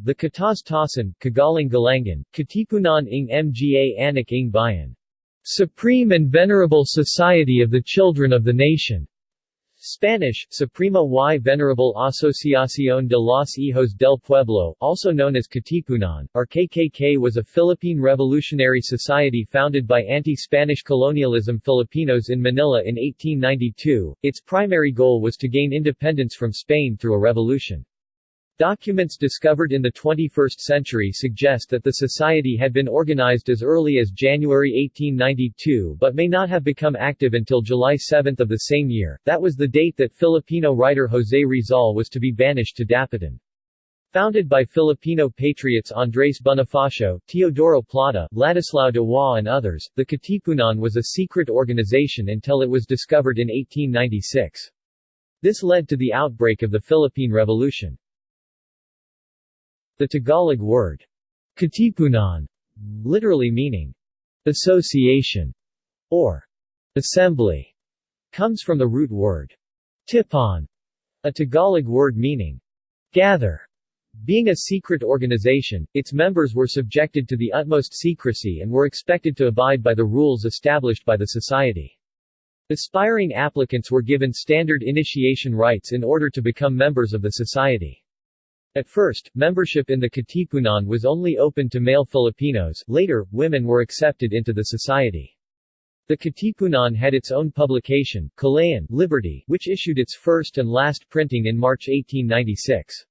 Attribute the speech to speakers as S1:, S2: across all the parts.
S1: The Katas-Tasan, Kagaling Galangan, Katipunan ng Mga Anak ng Bayan. Supreme and Venerable Society of the Children of the Nation. Spanish, Suprema y Venerable Asociación de los Hijos del Pueblo, also known as Katipunan, or KKK, was a Philippine revolutionary society founded by anti-Spanish colonialism Filipinos in Manila in 1892. Its primary goal was to gain independence from Spain through a revolution. Documents discovered in the 21st century suggest that the society had been organized as early as January 1892 but may not have become active until July 7 of the same year. That was the date that Filipino writer José Rizal was to be banished to Dapitan. Founded by Filipino patriots Andrés Bonifacio, Teodoro Plata, Ladislao de Waa and others, the Katipunan was a secret organization until it was discovered in 1896. This led to the outbreak of the Philippine Revolution. The Tagalog word, Katipunan, literally meaning association or assembly, comes from the root word tipon, a Tagalog word meaning gather. Being a secret organization, its members were subjected to the utmost secrecy and were expected to abide by the rules established by the society. Aspiring applicants were given standard initiation rites in order to become members of the society. At first, membership in the Katipunan was only open to male Filipinos. Later, women were accepted into the society. The Katipunan had its own publication, Kalayaan, Liberty, which issued its first and last printing in March 1896.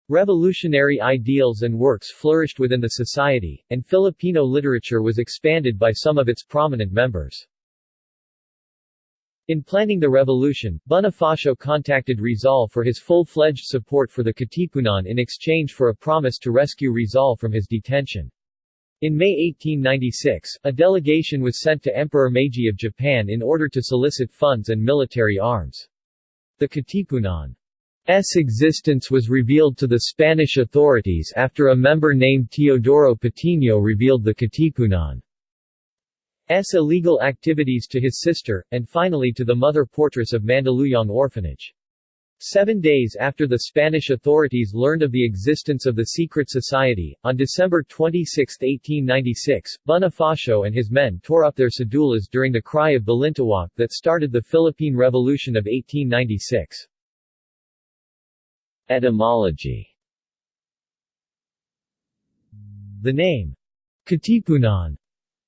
S1: Revolutionary ideals and works flourished within the society, and Filipino literature was expanded by some of its prominent members. In planning the revolution, Bonifacio contacted Rizal for his full-fledged support for the Katipunan in exchange for a promise to rescue Rizal from his detention. In May 1896, a delegation was sent to Emperor Meiji of Japan in order to solicit funds and military arms. The Katipunan's existence was revealed to the Spanish authorities after a member named Teodoro Patino revealed the Katipunan's illegal activities to his sister, and finally to the mother portress of Mandaluyong Orphanage. 7 days after the Spanish authorities learned of the existence of the secret society, on December 26, 1896, Bonifacio and his men tore up their cedulas during the Cry of Balintawak that started the Philippine Revolution of 1896. Etymology. The name Katipunan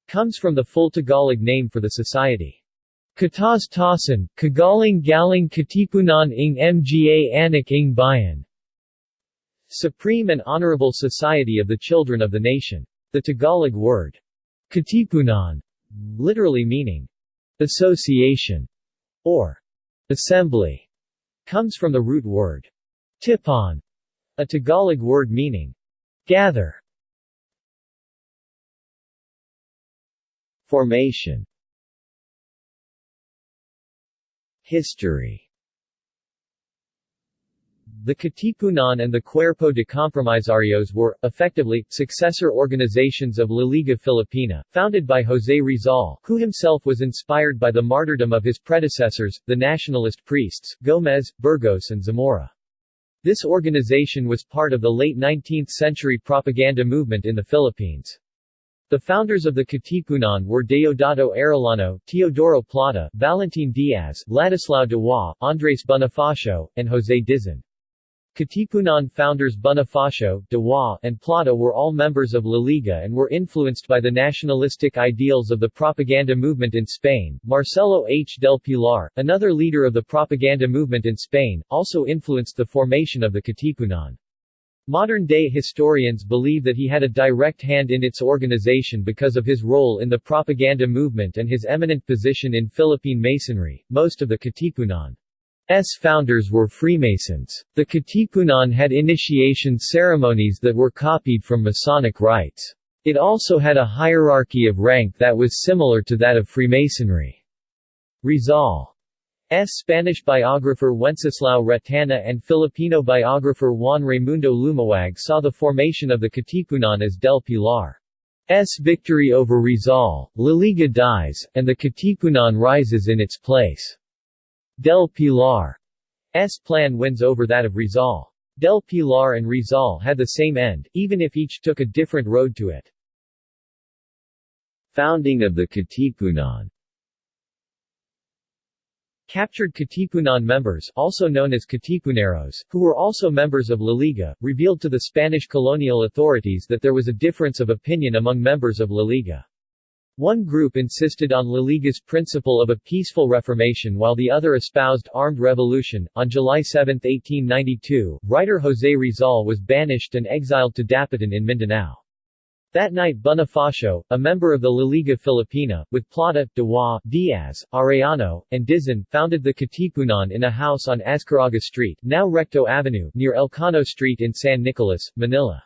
S1: comes from the full Tagalog name for the society. Katas-Tasan, Kagaling Galing Katipunan ng Mga Anak ng Bayan. Supreme and Honorable Society of the Children of the Nation. The Tagalog word, Katipunan, literally meaning association or assembly, comes from the root word tipon, a Tagalog word meaning gather. Formation. History. The Katipunan and the Cuerpo de Compromisarios were, effectively, successor organizations of La Liga Filipina, founded by José Rizal, who himself was inspired by the martyrdom of his predecessors, the nationalist priests, Gomez, Burgos and Zamora. This organization was part of the late 19th-century propaganda movement in the Philippines. The founders of the Katipunan were Deodato Arellano, Teodoro Plata, Valentin Diaz, Ladislao de Waa, Andrés Bonifacio, and José Dizon. Katipunan founders Bonifacio, de Waa, and Plata were all members of La Liga and were influenced by the nationalistic ideals of the propaganda movement in Spain. Marcelo H. del Pilar, another leader of the propaganda movement in Spain, also influenced the formation of the Katipunan. Modern-day historians believe that he had a direct hand in its organization because of his role in the propaganda movement and his eminent position in Philippine Masonry. Most of the Katipunan's founders were Freemasons. The Katipunan had initiation ceremonies that were copied from Masonic rites. It also had a hierarchy of rank that was similar to that of Freemasonry. Rizal's Spanish biographer Wenceslao Retana and Filipino biographer Juan Raimundo Lumawag saw the formation of the Katipunan as del Pilar's victory over Rizal, La Liga dies, and the Katipunan rises in its place. Del Pilar's plan wins over that of Rizal. Del Pilar and Rizal had the same end, even if each took a different road to it. Founding of the Katipunan. Captured Katipunan members, also known as Katipuneros, who were also members of La Liga, revealed to the Spanish colonial authorities that there was a difference of opinion among members of La Liga. One group insisted on La Liga's principle of a peaceful reformation while the other espoused armed revolution. On July 7, 1892, writer José Rizal was banished and exiled to Dapitan in Mindanao. That night Bonifacio, a member of the La Liga Filipina, with Plata, Dewa, Diaz, Arellano, and Dizon, founded the Katipunan in a house on Azcaraga Street, now Recto Avenue, near Elcano Street in San Nicolas, Manila.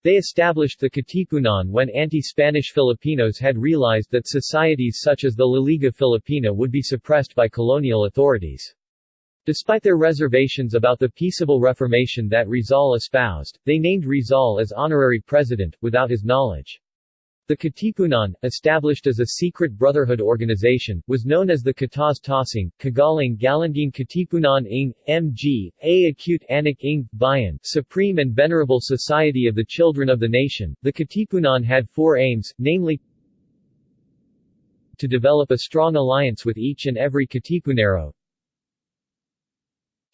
S1: They established the Katipunan when anti-Spanish Filipinos had realized that societies such as the La Liga Filipina would be suppressed by colonial authorities. Despite their reservations about the peaceable reformation that Rizal espoused, they named Rizal as honorary president, without his knowledge. The Katipunan, established as a secret brotherhood organization, was known as the Katas Tasing, Kagaling Galangin Katipunan ng Mga, A Acute Anak ng Bayan, Supreme and Venerable Society of the Children of the Nation. The Katipunan had four aims, namely, to develop a strong alliance with each and every Katipunero,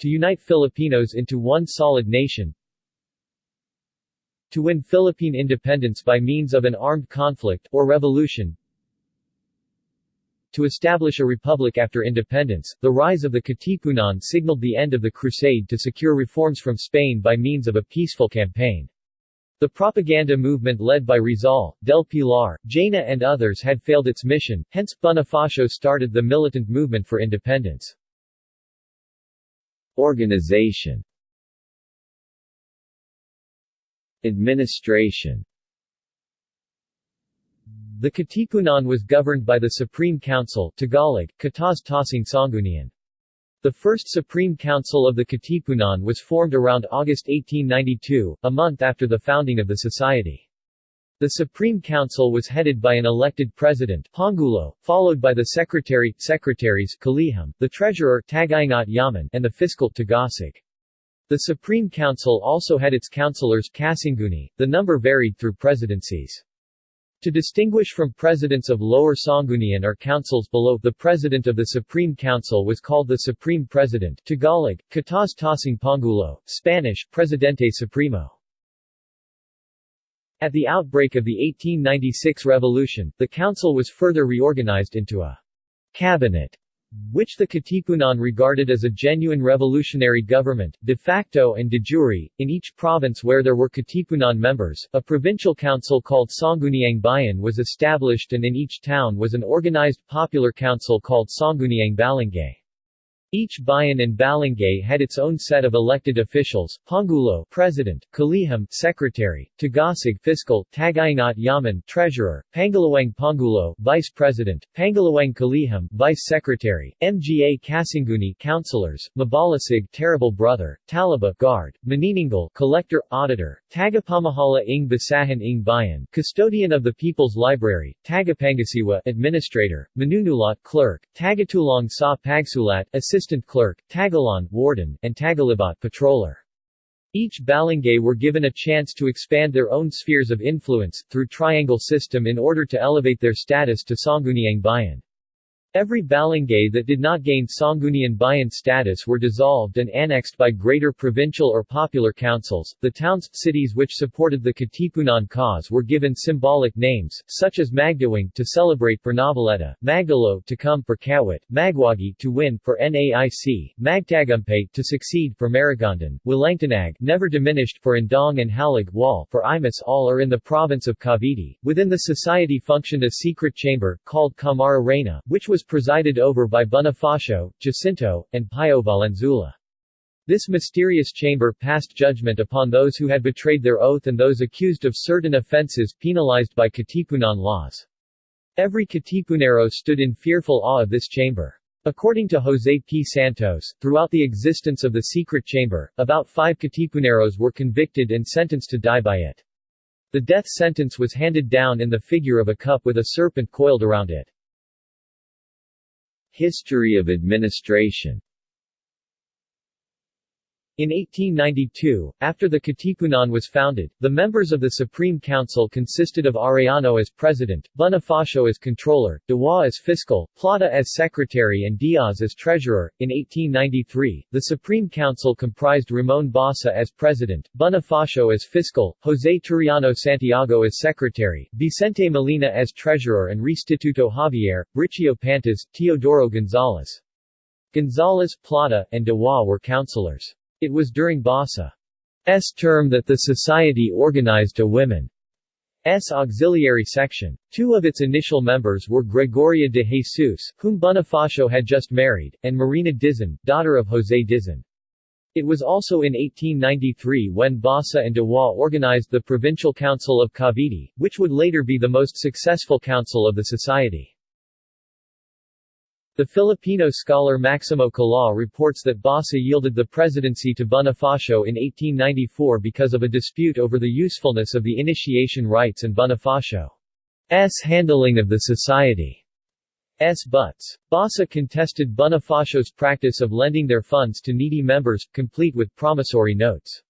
S1: to unite Filipinos into one solid nation, to win Philippine independence by means of an armed conflict, or revolution, to establish a republic after independence. The rise of the Katipunan signaled the end of the crusade to secure reforms from Spain by means of a peaceful campaign. The propaganda movement led by Rizal, Del Pilar, Jaena and others had failed its mission, hence Bonifacio started the militant movement for independence. Organization. Administration. The Katipunan was governed by the Supreme Council, Tagalog, Katas Tasing Sanggunian. The first Supreme Council of the Katipunan was formed around August 1892, a month after the founding of the society. The Supreme Council was headed by an elected president, Pangulo, followed by the secretaries, Kalihim, the treasurer, Tagaingat Yaman, and the fiscal, Tagasig. The Supreme Council also had its councilors, Kasinguni. The number varied through presidencies. To distinguish from presidents of Lower Sanggunian or councils below, the president of the Supreme Council was called the Supreme President, Tagalog, Katas Tasing Pangulo, Spanish, Presidente Supremo. At the outbreak of the 1896 revolution, the council was further reorganized into a cabinet, which the Katipunan regarded as a genuine revolutionary government, de facto and de jure. In each province where there were Katipunan members, a provincial council called Sangguniang Bayan was established, and in each town was an organized popular council called Sangguniang Balangay. Each bayan and balangay had its own set of elected officials: Pangulo, President; Kalihim, Secretary; Tagasig, Fiscal; Tagaingat Yaman, Treasurer; Pangalawang Pangulo, Vice President; Pangalawang Kalihim, Vice Secretary; Mga Kasinguni, Councilors; Mabalasig, Terrible Brother; Talaba, Guard; Maniningil, Collector, Auditor; Tagapamahala ng Basahan ng Bayan, Custodian of the People's Library; Tagapangasiwa, Administrator; Manunulat, Clerk; Tagatulong sa Pagsulat, Assistant Clerk; Tagalon, Warden; and Tagalibat, Patroller. Each balangay were given a chance to expand their own spheres of influence, through triangle system, in order to elevate their status to Sangguniang Bayan. Every balangay that did not gain Sanggunian Bayan status were dissolved and annexed by greater provincial or popular councils. The towns, cities which supported the Katipunan cause were given symbolic names, such as Magdiwang to celebrate for Noveleta, Magdalo to come for Kawit, Magwagi to win for NAIC, Magtagumpay to succeed for Maragondon, Walangtanag never diminished for Indong, and Halig Wal for Imus. All are in the province of Cavite. Within the society functioned a secret chamber, called Kamara Reina, which was presided over by Bonifacio, Jacinto, and Pio Valenzuela. This mysterious chamber passed judgment upon those who had betrayed their oath and those accused of certain offenses penalized by Katipunan laws. Every Katipunero stood in fearful awe of this chamber. According to José P. Santos, throughout the existence of the secret chamber, about 5 Katipuneros were convicted and sentenced to die by it. The death sentence was handed down in the figure of a cup with a serpent coiled around it. History of administration. In 1892, after the Katipunan was founded, the members of the Supreme Council consisted of Arellano as president, Bonifacio as controller, Diwa as fiscal, Plata as secretary and Diaz as treasurer. In 1893, the Supreme Council comprised Ramon Basa as president, Bonifacio as fiscal, José Turiano Santiago as secretary, Vicente Molina as treasurer and Restituto Javier, Bricio Pantas, Teodoro González. González, Plata, and Diwa were councillors. It was during Basa's term that the society organized a women's auxiliary section. Two of its initial members were Gregoria de Jesus, whom Bonifacio had just married, and Marina Dizon, daughter of José Dizon. It was also in 1893 when Basa and Diwa organized the Provincial Council of Cavite, which would later be the most successful council of the society. The Filipino scholar Maximo Calao reports that Basa yielded the presidency to Bonifacio in 1894 because of a dispute over the usefulness of the initiation rites and Bonifacio's handling of the society's butts. Basa contested Bonifacio's practice of lending their funds to needy members, complete with promissory notes.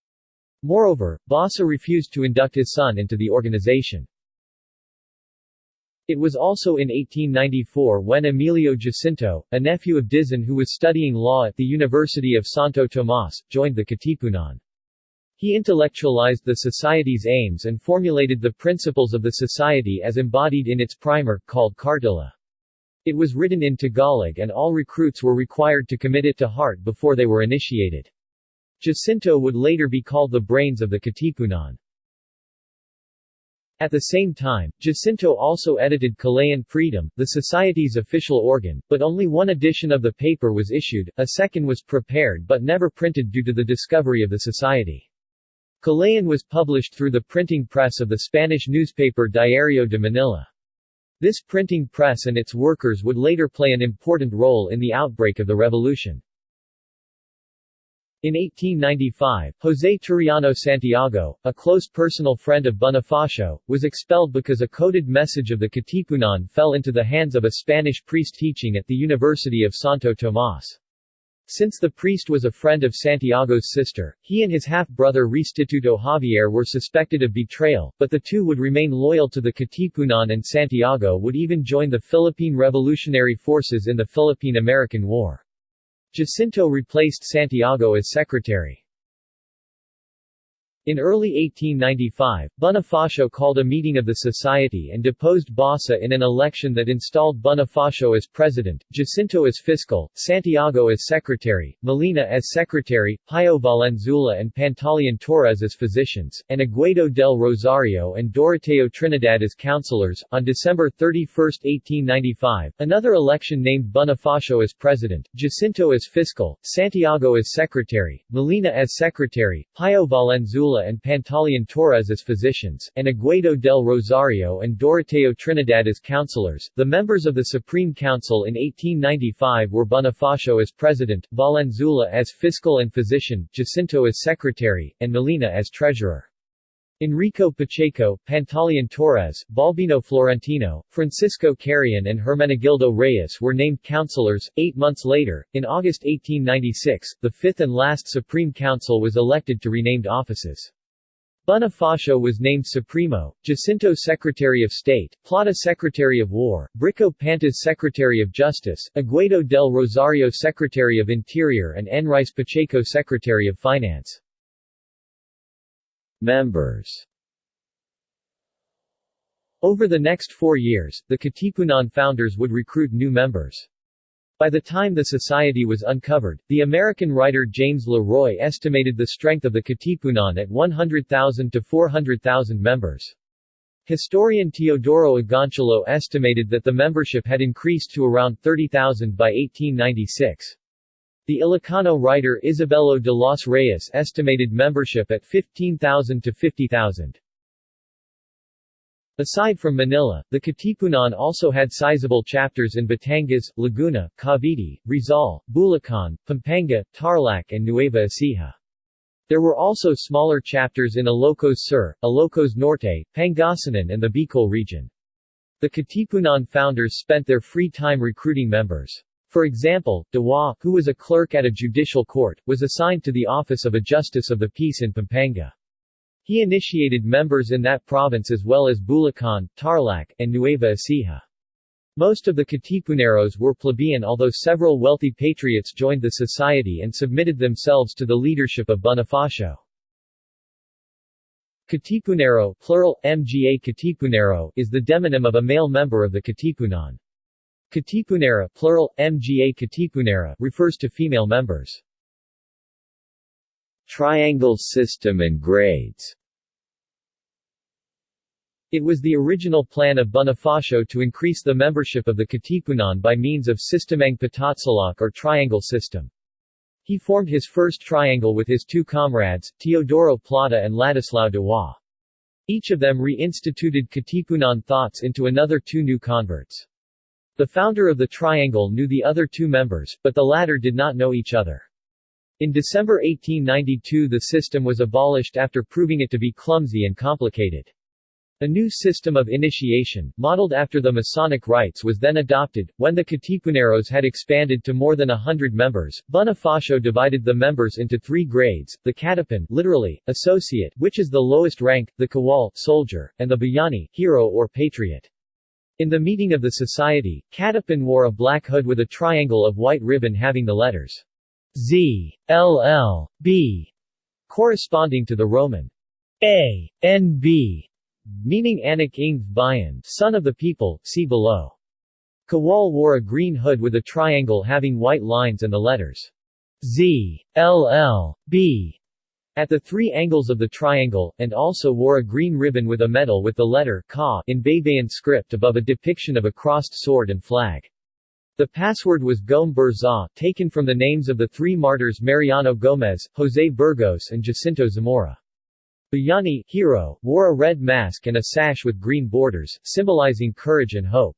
S1: Moreover, Basa refused to induct his son into the organization. It was also in 1894 when Emilio Jacinto, a nephew of Dizon who was studying law at the University of Santo Tomas, joined the Katipunan. He intellectualized the society's aims and formulated the principles of the society as embodied in its primer, called Cartilla. It was written in Tagalog and all recruits were required to commit it to heart before they were initiated. Jacinto would later be called the brains of the Katipunan. At the same time, Jacinto also edited Kalayaan Freedom, the society's official organ, but only one edition of the paper was issued, a second was prepared but never printed due to the discovery of the society. Kalayaan was published through the printing press of the Spanish newspaper Diario de Manila. This printing press and its workers would later play an important role in the outbreak of the revolution. In 1895, José Turiano Santiago, a close personal friend of Bonifacio, was expelled because a coded message of the Katipunan fell into the hands of a Spanish priest teaching at the University of Santo Tomas. Since the priest was a friend of Santiago's sister, he and his half-brother Restituto Javier were suspected of betrayal, but the two would remain loyal to the Katipunan and Santiago would even join the Philippine Revolutionary Forces in the Philippine-American War. Jacinto replaced Santiago as secretary. In early 1895, Bonifacio called a meeting of the society and deposed Basa in an election that installed Bonifacio as president, Jacinto as fiscal, Santiago as secretary, Molina as secretary, Pio Valenzuela and Pantaleon Torres as physicians, and Aguedo del Rosario and Doroteo Trinidad as councilors. On December 31, 1895, another election named Bonifacio as president, Jacinto as fiscal, Santiago as secretary, Molina as secretary, Pio Valenzuela and Pantaleon Torres as physicians, and Aguedo del Rosario and Doroteo Trinidad as councilors. The members of the Supreme Council in 1895 were Bonifacio as president, Valenzuela as fiscal and physician, Jacinto as secretary, and Molina as treasurer. Enrico Pacheco, Pantaleon Torres, Balbino Florentino, Francisco Carrion and Hermenegildo Reyes were named councilors. 8 months later, in August 1896, the fifth and last Supreme Council was elected to renamed offices. Bonifacio was named Supremo, Jacinto Secretary of State, Plata Secretary of War, Bricio Pantas Secretary of Justice, Aguedo del Rosario Secretary of Interior and Enrique Pacheco Secretary of Finance. Members. Over the next 4 years, the Katipunan founders would recruit new members. By the time the society was uncovered, the American writer James Leroy estimated the strength of the Katipunan at 100,000 to 400,000 members. Historian Teodoro Agoncillo estimated that the membership had increased to around 30,000 by 1896. The Ilocano writer Isabelo de los Reyes estimated membership at 15,000 to 50,000. Aside from Manila, the Katipunan also had sizable chapters in Batangas, Laguna, Cavite, Rizal, Bulacan, Pampanga, Tarlac and Nueva Ecija. There were also smaller chapters in Ilocos Sur, Ilocos Norte, Pangasinan and the Bicol region. The Katipunan founders spent their free time recruiting members. For example, Dewa, who was a clerk at a judicial court, was assigned to the office of a justice of the peace in Pampanga. He initiated members in that province as well as Bulacan, Tarlac, and Nueva Ecija. Most of the Katipuneros were plebeian, although several wealthy patriots joined the society and submitted themselves to the leadership of Bonifacio. Katipunero, plural, mga Katipunero, is the demonym of a male member of the Katipunan. Katipunera, plural, mga Katipunera, refers to female members. Triangle system and grades. It was the original plan of Bonifacio to increase the membership of the Katipunan by means of Sistemang Patatsalak or triangle system. He formed his first triangle with his two comrades, Teodoro Plata and Ladislao Dewa. Each of them reinstituted Katipunan thoughts into another two new converts. The founder of the triangle knew the other two members, but the latter did not know each other. In December 1892 the system was abolished after proving it to be clumsy and complicated. A new system of initiation, modeled after the Masonic rites, was then adopted. When the Katipuneros had expanded to more than 100 members, Bonifacio divided the members into three grades: the Katipun, literally, associate, which is the lowest rank, the Kawal, soldier, and the Bayani, hero or patriot. In the meeting of the society, Katipun wore a black hood with a triangle of white ribbon having the letters Z, L, L, B, corresponding to the Roman A, N, B, meaning Anak ng Bayan, son of the people, see below. Kawal wore a green hood with a triangle having white lines and the letters Z, L, L, B at the three angles of the triangle, and also wore a green ribbon with a medal with the letter Ka in Baybayin script above a depiction of a crossed sword and flag. The password was Gom Burza, taken from the names of the three martyrs Mariano Gomez, Jose Burgos and Jacinto Zamora. Bayani, hero, wore a red mask and a sash with green borders, symbolizing courage and hope.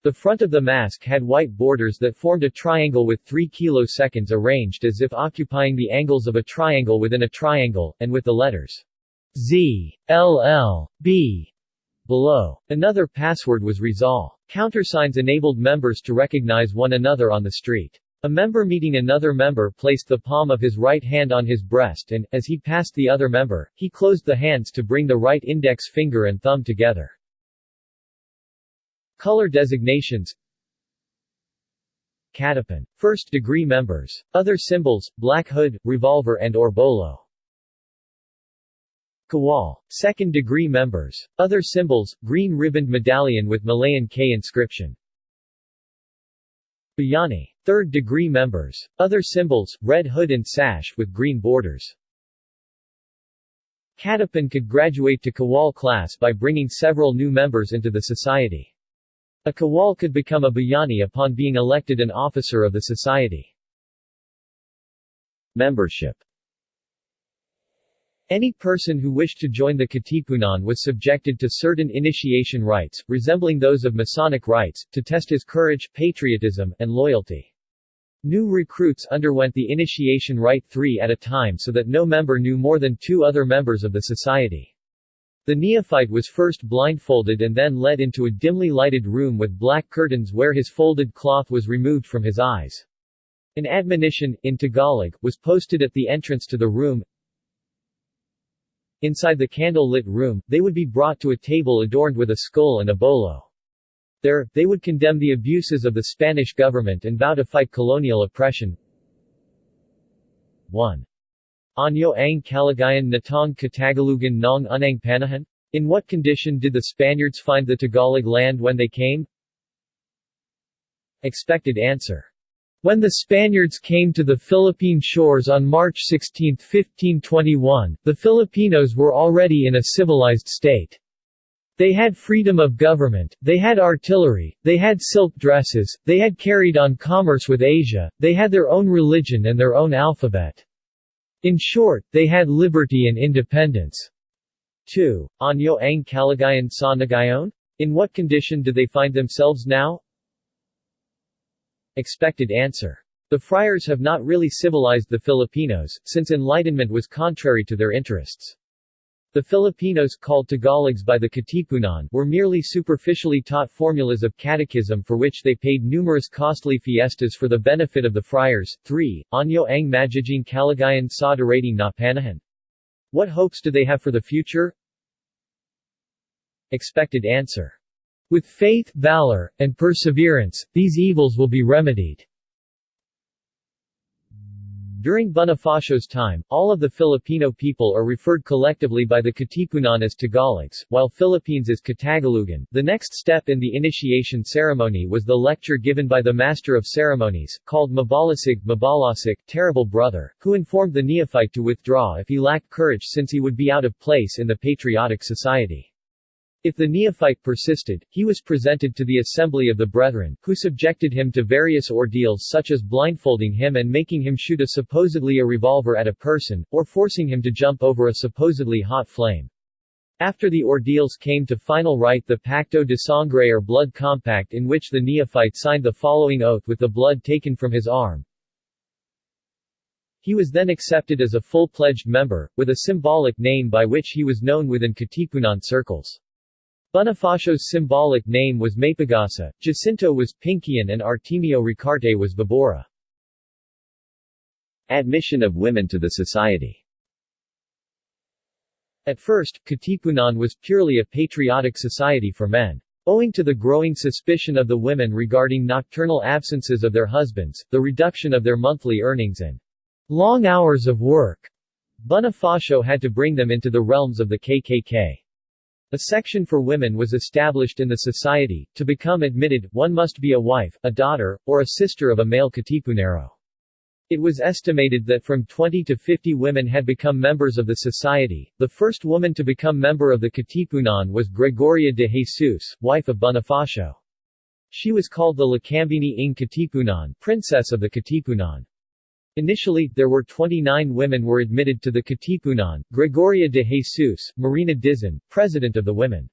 S1: The front of the mask had white borders that formed a triangle with 3 kiloseconds arranged as if occupying the angles of a triangle within a triangle, and with the letters Z, L, L, B below. Another password was Rizal. Countersigns enabled members to recognize one another on the street. A member meeting another member placed the palm of his right hand on his breast and, as he passed the other member, he closed the hands to bring the right index finger and thumb together. Color designations. Katipun. First-degree members. Other symbols, black hood, revolver and or bolo. Kawal. Second-degree members. Other symbols, green ribboned medallion with Malayan K inscription. Bayani. Third-degree members. Other symbols, red hood and sash with green borders. Katipun could graduate to Kawal class by bringing several new members into the society. A Kawal could become a Bayani upon being elected an officer of the society. Membership. Any person who wished to join the Katipunan was subjected to certain initiation rites, resembling those of Masonic rites, to test his courage, patriotism, and loyalty. New recruits underwent the initiation rite 3 at a time so that no member knew more than 2 other members of the society. The neophyte was first blindfolded and then led into a dimly lighted room with black curtains where his folded cloth was removed from his eyes. An admonition, in Tagalog, was posted at the entrance to the room. Inside the candle-lit room, they would be brought to a table adorned with a skull and a bolo. There, they would condemn the abuses of the Spanish government and vow to fight colonial oppression. 1. Anyo ang kalagayan natong Katagalugan ng unang panahon? In what condition did the Spaniards find the Tagalog land when they came? Expected answer. When the Spaniards came to the Philippine shores on March 16, 1521, the Filipinos were already in a civilized state. They had freedom of government, they had artillery, they had silk dresses, they had carried on commerce with Asia, they had their own religion and their own alphabet. In short, they had liberty and independence. 2. Anyo ang kalagayan sa ngayon? In what condition do they find themselves now? Expected answer. The friars have not really civilized the Filipinos, since enlightenment was contrary to their interests. The Filipinos, called Tagalogs by the Katipunan, were merely superficially taught formulas of catechism for which they paid numerous costly fiestas for the benefit of the friars. 3. Anyo ang magiging kalagayan sa darating na panahon? What hopes do they have for the future? Expected answer. With faith, valor, and perseverance, these evils will be remedied. During Bonifacio's time, all of the Filipino people are referred collectively by the Katipunan as Tagalogs, while Philippines as Katagalugan. The next step in the initiation ceremony was the lecture given by the Master of Ceremonies, called Mabalasig, Terrible Brother, who informed the neophyte to withdraw if he lacked courage since he would be out of place in the patriotic society. If the neophyte persisted, he was presented to the assembly of the brethren, who subjected him to various ordeals such as blindfolding him and making him shoot a revolver at a person, or forcing him to jump over a supposedly hot flame. After the ordeals came to final rite, the Pacto de Sangre or blood compact, in which the neophyte signed the following oath with the blood taken from his arm. He was then accepted as a full-pledged member, with a symbolic name by which he was known within Katipunan circles. Bonifacio's symbolic name was Mapagasa, Jacinto was Pinkian and Artemio Ricarte was Babora. Admission of women to the society. At first, Katipunan was purely a patriotic society for men. Owing to the growing suspicion of the women regarding nocturnal absences of their husbands, the reduction of their monthly earnings and long hours of work, Bonifacio had to bring them into the realms of the KKK. A section for women was established in the society. To become admitted, one must be a wife, a daughter, or a sister of a male Katipunero. It was estimated that from 20 to 50 women had become members of the society. The first woman to become member of the Katipunan was Gregoria de Jesus, wife of Bonifacio. She was called the Lakambini ng Katipunan, princess of the Katipunan. Initially, there were 29 women were admitted to the Katipunan: Gregoria de Jesus, Marina Dizon, president of the Women's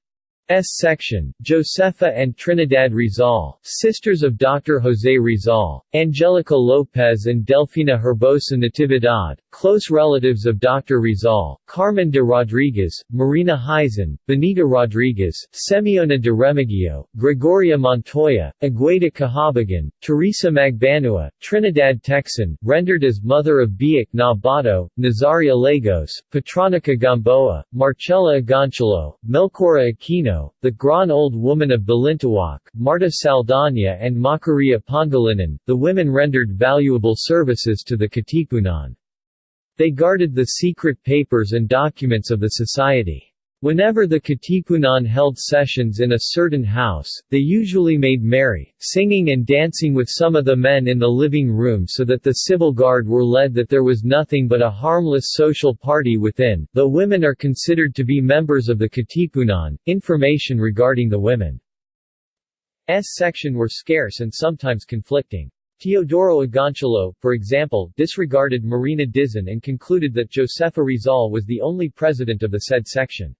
S1: Section, Josefa and Trinidad Rizal, sisters of Dr. Jose Rizal, Angelica Lopez and Delfina Herbosa Natividad, close relatives of Dr. Rizal, Carmen de Rodriguez, Marina Hizon, Benita Rodriguez, Semiona de Remigio, Gregoria Montoya, Agueda Cahabagan, Teresa Magbanua, Trinidad Texan, rendered as mother of Biak na Bato, Nazaria Lagos, Patronica Gamboa, Marcela Agoncillo, Melchora Aquino, the Gran Old Woman of Balintawak, Marta Saldana and Macaria Pangilinan. The women rendered valuable services to the Katipunan. They guarded the secret papers and documents of the society. Whenever the Katipunan held sessions in a certain house, they usually made merry, singing and dancing with some of the men in the living room so that the civil guard were led that there was nothing but a harmless social party within. Though women are considered to be members of the Katipunan, information regarding the women's section were scarce and sometimes conflicting. Teodoro Agoncillo, for example, disregarded Marina Dizon and concluded that Josefa Rizal was the only president of the said section.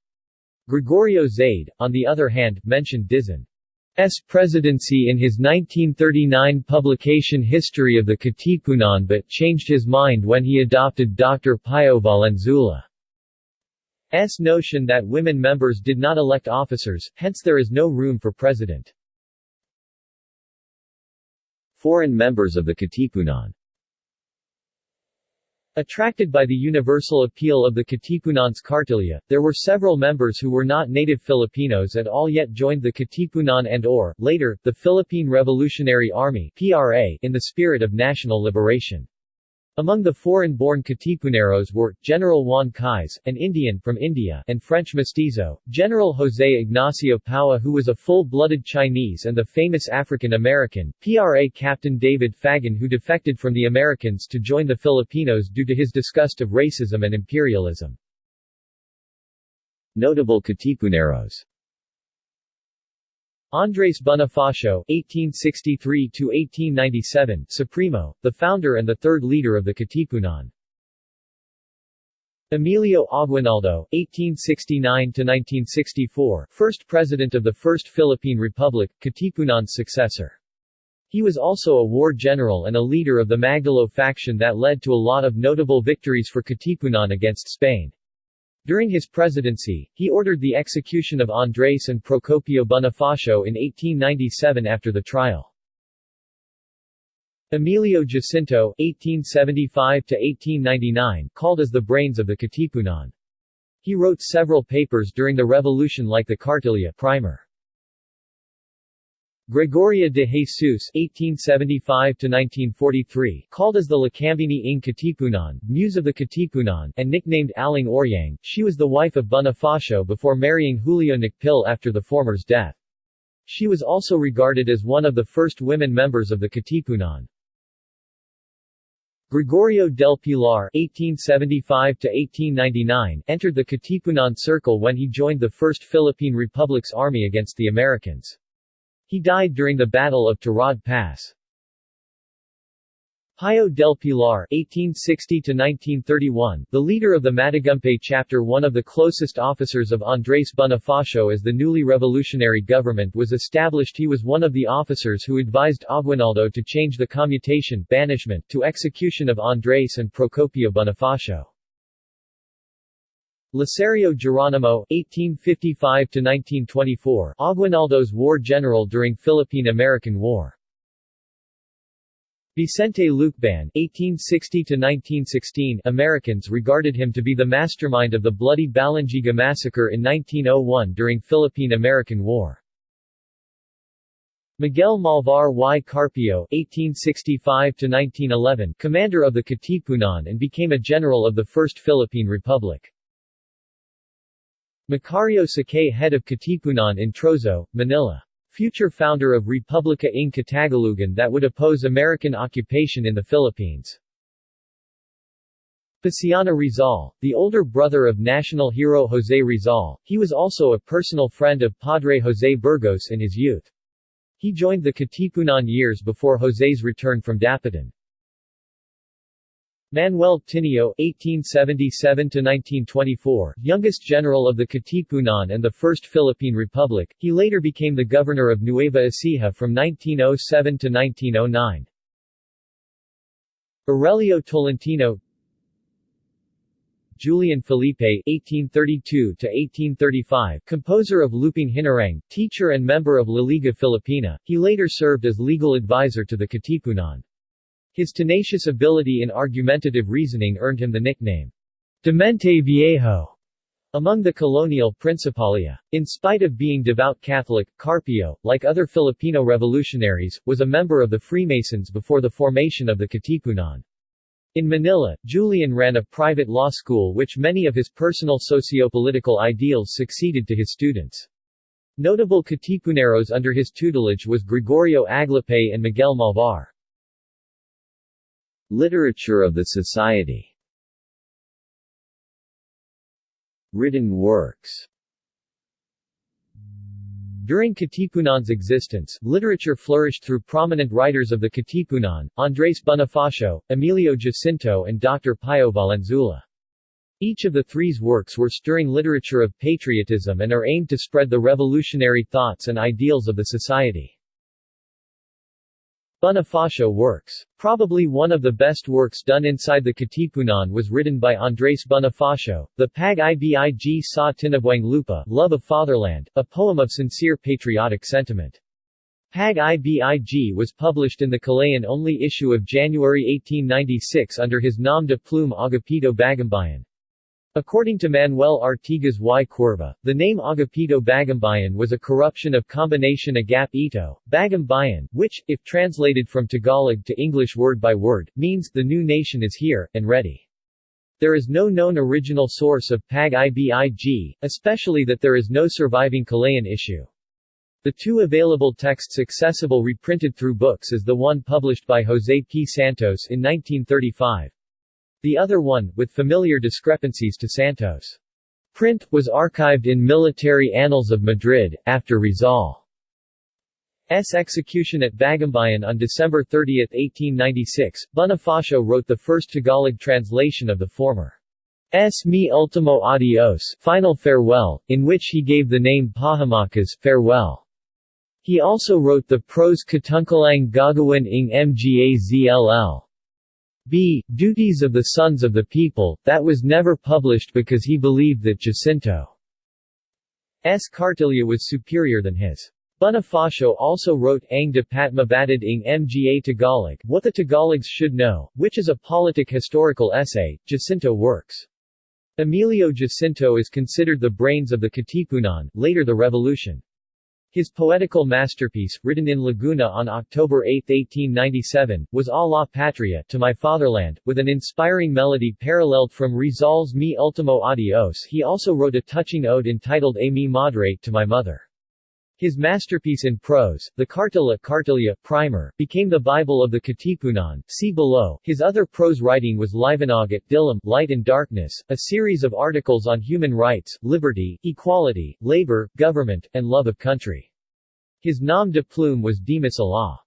S1: Gregorio Zaide, on the other hand, mentioned Dizon's presidency in his 1939 publication History of the Katipunan but changed his mind when he adopted Dr. Pio Valenzuela's notion that women members did not elect officers, hence there is no room for president. Foreign members of the Katipunan. Attracted by the universal appeal of the Katipunan's Cartilla, there were several members who were not native Filipinos at all yet joined the Katipunan and later, the Philippine Revolutionary Army (PRA) in the spirit of national liberation. Among the foreign-born Katipuneros were, General Juan Cais, an Indian from India, and French mestizo, General José Ignacio Paua who was a full-blooded Chinese, and the famous African-American, PRA Captain David Fagan who defected from the Americans to join the Filipinos due to his disgust of racism and imperialism. Notable Katipuneros. Andrés Bonifacio (1863–1897), Supremo, the founder and the third leader of the Katipunan. Emilio Aguinaldo (1869–1964), first president of the First Philippine Republic, Katipunan's successor. He was also a war general and a leader of the Magdalo faction that led to a lot of notable victories for Katipunan against Spain. During his presidency, he ordered the execution of Andrés and Procopio Bonifacio in 1897 after the trial. Emilio Jacinto (1875–1899), called as the brains of the Katipunan. He wrote several papers during the revolution like the Cartilla Primer. Gregoria de Jesus (1875–1943), called as the Lacambini ng Katipunan, Muse of the Katipunan, and nicknamed Aling Oryang, she was the wife of Bonifacio before marrying Julio Nakpil after the former's death. She was also regarded as one of the first women members of the Katipunan. Gregorio del Pilar (1875–1899) entered the Katipunan circle when he joined the First Philippine Republic's army against the Americans. He died during the Battle of Tirad Pass. Pio del Pilar (1860–1931), the leader of the Matagumpay chapter, one of the closest officers of Andrés Bonifacio as the newly revolutionary government was established. He was one of the officers who advised Aguinaldo to change the commutation banishment to execution of Andrés and Procopio Bonifacio. Licerio Geronimo (1855–1924), Aguinaldo's war general during Philippine-American War. Vicente Lucban (1860–1916), Americans regarded him to be the mastermind of the bloody Balangiga massacre in 1901 during Philippine-American War. Miguel Malvar y Carpio (1865–1911), commander of the Katipunan and became a general of the First Philippine Republic. Macario Sakay, head of Katipunan in Trozo, Manila. Future founder of Republica ng Katagalugan that would oppose American occupation in the Philippines. Paciano Rizal, the older brother of national hero José Rizal, he was also a personal friend of Padre José Burgos in his youth. He joined the Katipunan years before José's return from Dapitan. Manuel Tinio (1877–1924), youngest general of the Katipunan and the First Philippine Republic, he later became the governor of Nueva Ecija from 1907 to 1909. Aurelio Tolentino, Julian Felipe (1832–1835), composer of Luping Hinarang, teacher and member of La Liga Filipina, he later served as legal advisor to the Katipunan. His tenacious ability in argumentative reasoning earned him the nickname, Demente Viejo, among the colonial Principalia. In spite of being devout Catholic, Carpio, like other Filipino revolutionaries, was a member of the Freemasons before the formation of the Katipunan. In Manila, Julian ran a private law school which many of his personal socio-political ideals succeeded to his students. Notable Katipuneros under his tutelage was Gregorio Aglipay and Miguel Malvar. Literature of the Society. Written works. During Katipunan's existence, literature flourished through prominent writers of the Katipunan, Andrés Bonifacio, Emilio Jacinto and Dr. Pio Valenzuela. Each of the three's works were stirring literature of patriotism and are aimed to spread the revolutionary thoughts and ideals of the society. Bonifacio works. Probably one of the best works done inside the Katipunan was written by Andrés Bonifacio, the Pag-ibig sa Tinabuang Lupa, Love of Fatherland, a poem of sincere patriotic sentiment. Pag-ibig was published in the Kalayan-only issue of January 1896 under his nom de plume Agapito Bagumbayan. According to Manuel Artigas y Cuerva, the name Agapito Bagumbayan was a corruption of combination Agap Ito, Bagumbayan, which, if translated from Tagalog to English word by word, means, the new nation is here, and ready. There is no known original source of Pag-ibig, especially that there is no surviving Kalayan issue. The two available texts accessible reprinted through books is the one published by José P. Santos in 1935. The other one, with familiar discrepancies to Santos' print, was archived in Military Annals of Madrid, after Rizal's execution at Bagumbayan on December 30, 1896. Bonifacio wrote the first Tagalog translation of the former Mi Ultimo Adios, Final Farewell, in which he gave the name Pahamakas, Farewell. He also wrote the prose Katungkalang Gagawin ng Mga Zll. Duties of the Sons of the People, that was never published because he believed that Jacinto's cartilla was superior than his. Bonifacio also wrote Ang Dapat Mabatid ng Mga Tagalog, What the Tagalogs Should Know, which is a politic-historical essay. Jacinto works. Emilio Jacinto is considered the brains of the Katipunan, later the revolution. His poetical masterpiece, written in Laguna on October 8, 1897, was A la Patria, To My Fatherland, with an inspiring melody paralleled from Rizal's Mi Ultimo Adios. He also wrote a touching ode entitled A Mi Madre, To My Mother. His masterpiece in prose, the Cartilla Primer, became the Bible of the Katipunan. See below. His other prose writing was Liwanag Dilim, Light and Darkness, a series of articles on human rights, liberty, equality, labor, government, and love of country. His nom de plume was Dimas Allah.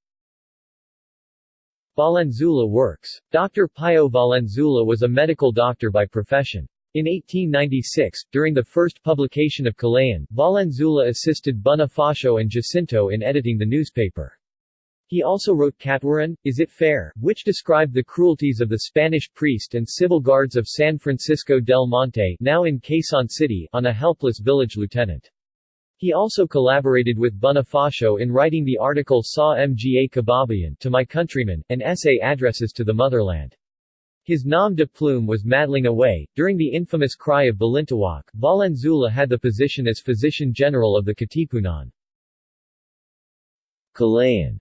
S1: Valenzuela works. Dr. Pio Valenzuela was a medical doctor by profession. In 1896, during the first publication of Kalayaan, Valenzuela assisted Bonifacio and Jacinto in editing the newspaper. He also wrote Katuran, Is It Fair?, which described the cruelties of the Spanish priest and civil guards of San Francisco del Monte, now in Quezon City, on a helpless village lieutenant. He also collaborated with Bonifacio in writing the article Sa Mga Kababayan, To My Countrymen, an essay addresses to the motherland. His nom de plume was Madling Away. During the infamous Cry of Balintawak, Valenzuela had the position as Physician General of the Katipunan. Kalayaan.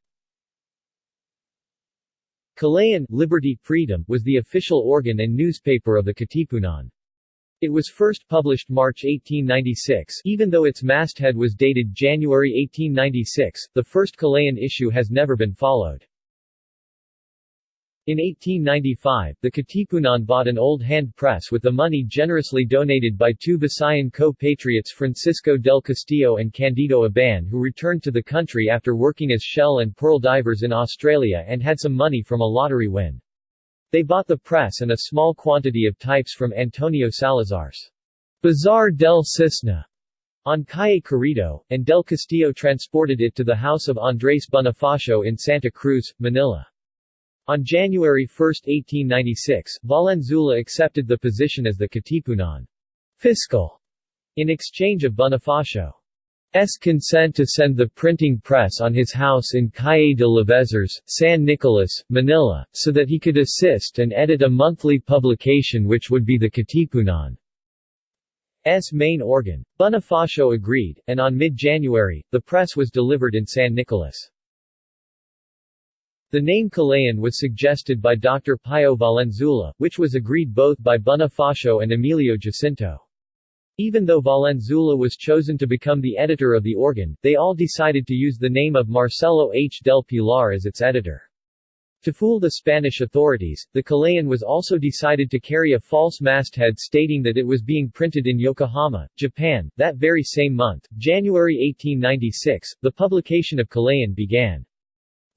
S1: Kalayaan, Liberty, Freedom, was the official organ and newspaper of the Katipunan. It was first published March 1896. Even though its masthead was dated January 1896, the first Kalayaan issue has never been followed. In 1895, the Katipunan bought an old hand press with the money generously donated by two Visayan co-patriots Francisco del Castillo and Candido Aban, who returned to the country after working as shell and pearl divers in Australia and had some money from a lottery win. They bought the press and a small quantity of types from Antonio Salazar's Bazar del Cisne on Calle Corrido, and del Castillo transported it to the house of Andrés Bonifacio in Santa Cruz, Manila. On January 1, 1896, Valenzuela accepted the position as the Katipunan fiscal in exchange of Bonifacio's consent to send the printing press on his house in Calle de Lavezers, San Nicolas, Manila, so that he could assist and edit a monthly publication which would be the Katipunan's main organ. Bonifacio agreed, and on mid-January, the press was delivered in San Nicolas. The name Kalayaan was suggested by Dr. Pio Valenzuela, which was agreed both by Bonifacio and Emilio Jacinto. Even though Valenzuela was chosen to become the editor of the organ, they all decided to use the name of Marcelo H. del Pilar as its editor. To fool the Spanish authorities, the Kalayaan was also decided to carry a false masthead stating that it was being printed in Yokohama, Japan. That very same month, January 1896, the publication of Kalayaan began.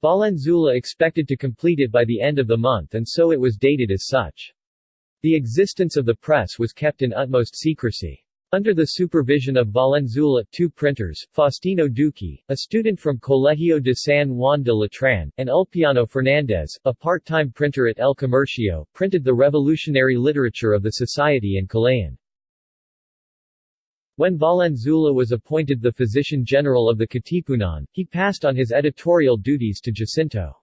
S1: Valenzuela expected to complete it by the end of the month, and so it was dated as such. The existence of the press was kept in utmost secrecy. Under the supervision of Valenzuela, two printers, Faustino Duque, a student from Colegio de San Juan de Letran, and Ulpiano Fernandez, a part-time printer at El Comercio, printed the revolutionary literature of the society in Kalayaan. When Valenzuela was appointed the Physician General of the Katipunan, he passed on his editorial duties to Jacinto.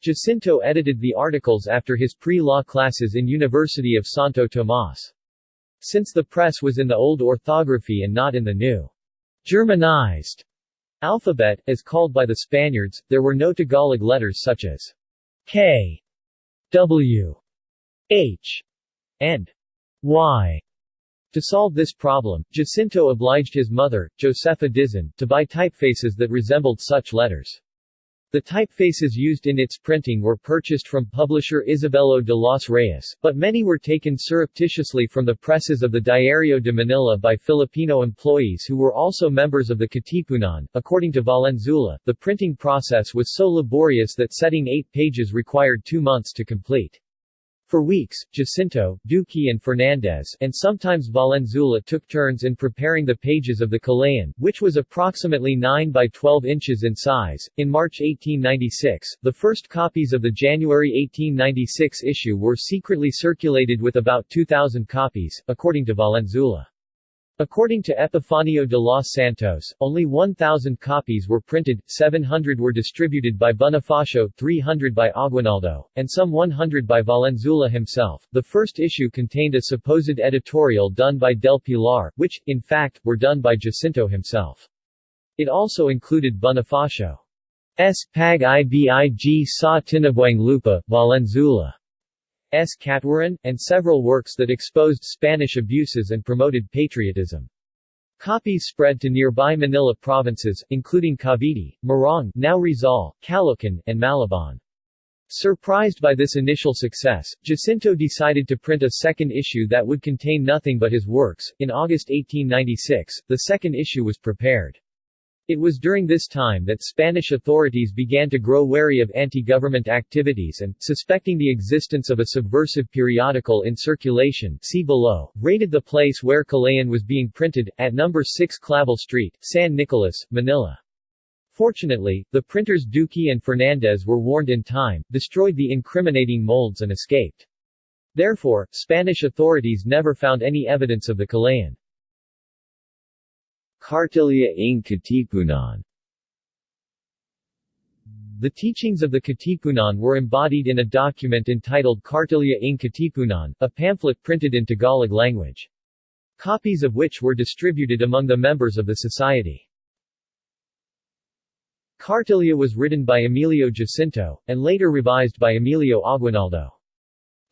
S1: Jacinto edited the articles after his pre-law classes in University of Santo Tomas. Since the press was in the old orthography and not in the new Germanized alphabet, as called by the Spaniards, there were no Tagalog letters such as K, W, H, and Y. To solve this problem, Jacinto obliged his mother, Josefa Dizon, to buy typefaces that resembled such letters. The typefaces used in its printing were purchased from publisher Isabelo de los Reyes, but many were taken surreptitiously from the presses of the Diario de Manila by Filipino employees who were also members of the Katipunan. According to Valenzuela, the printing process was so laborious that setting 8 pages required 2 months to complete. For weeks, Jacinto, Duque and Fernandez, and sometimes Valenzuela took turns in preparing the pages of the Kalayaan, which was approximately 9 by 12 inches in size. In March 1896, the first copies of the January 1896 issue were secretly circulated with about 2,000 copies, according to Valenzuela. According to Epifanio de los Santos, only 1,000 copies were printed, 700 were distributed by Bonifacio, 300 by Aguinaldo, and some 100 by Valenzuela himself. The first issue contained a supposed editorial done by Del Pilar, which, in fact, were done by Jacinto himself. It also included Bonifacio's Pag Ibig sa Tinabuang Lupa, Valenzuela Catwaran, and several works that exposed Spanish abuses and promoted patriotism. Copies spread to nearby Manila provinces, including Cavite, Morong, now Rizal, Caloocan, and Malabon. Surprised by this initial success, Jacinto decided to print a second issue that would contain nothing but his works. In August 1896, the second issue was prepared. It was during this time that Spanish authorities began to grow wary of anti-government activities and, suspecting the existence of a subversive periodical in circulation, see below, raided the place where Kalayaan was being printed, at No. 6 Clavel Street, San Nicolas, Manila. Fortunately, the printers Duque and Fernandez were warned in time, destroyed the incriminating molds and escaped. Therefore, Spanish authorities never found any evidence of the Kalayaan. Cartilla ng Katipunan. The teachings of the Katipunan were embodied in a document entitled Cartilla ng Katipunan, a pamphlet printed in Tagalog language. Copies of which were distributed among the members of the society. Cartilla was written by Emilio Jacinto, and later revised by Emilio Aguinaldo.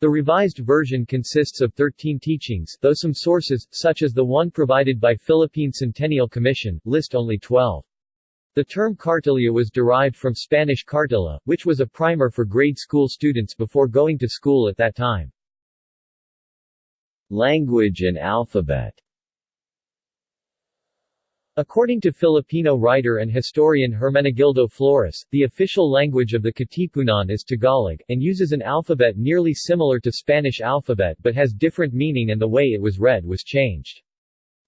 S1: The revised version consists of 13 teachings, though some sources, such as the one provided by Philippine Centennial Commission, list only 12. The term cartilla was derived from Spanish cartilla, which was a primer for grade school students before going to school at that time. Language and alphabet. According to Filipino writer and historian Hermenegildo Flores, the official language of the Katipunan is Tagalog, and uses an alphabet nearly similar to Spanish alphabet but has different meaning, and the way it was read was changed.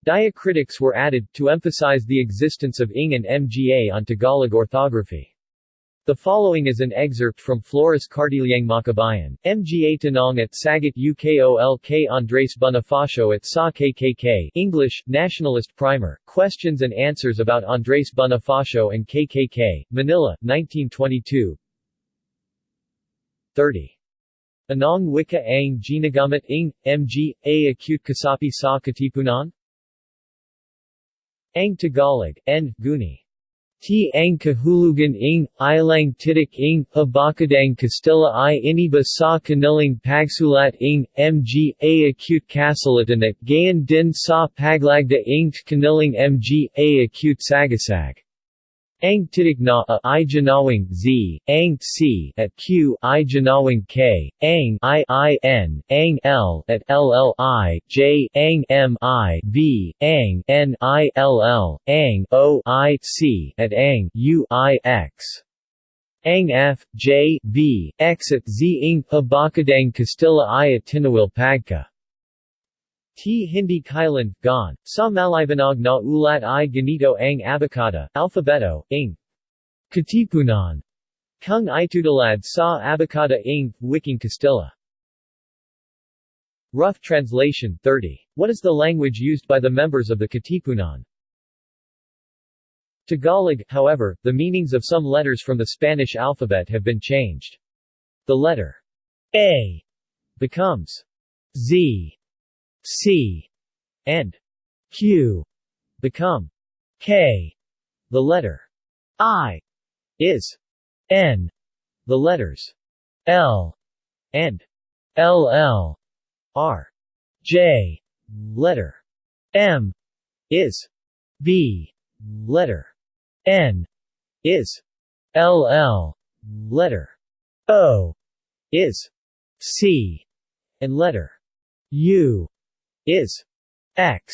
S1: Diacritics were added, to emphasize the existence of ing and mga on Tagalog orthography. The following is an excerpt from Flores Cartillang Makabayan, Mga Tanong at Sagat Ukolk Andres Bonifacio at Sa KKK English, Nationalist Primer, Questions and Answers about Andres Bonifacio and KKK, Manila, 1922 30. Anong wika ang ginagamit ng mga acute kasapi sa Katipunan? Ang Tagalog, N. Guni. T ang kahulugan ng ilang titik ng habakadang Kastila I iniba sa kanilang pagsulat ng mga acute kasalatan at gayon din sa paglagda ng kanilang mga acute sagasag. Ang titik na a I ginawang Z, ang C at Q I ginawang K, ang I-N, ang L at LLI, J, ang M-I, V, ang N-I-L-L, ang O-I-C at ang U-I-X. Ang F, J, V, X at Z ng habakadang Kastila I at Tinawil Pagka. T. Hindi Kailan, Gon, sa Malibanag na ulat I ganito ang abakada, alfabeto, ng Katipunan. Kung itudalad sa abakada ng Wikang Kastila. Rough translation 30. What is the language used by the members of the Katipunan? Tagalog. However, the meanings of some letters from the Spanish alphabet have been changed. The letter A becomes Z. C and Q become K. The letter I is N. The letters L and LL are J. Letter M is B. Letter N is LL. Letter O is C. And letter U is X.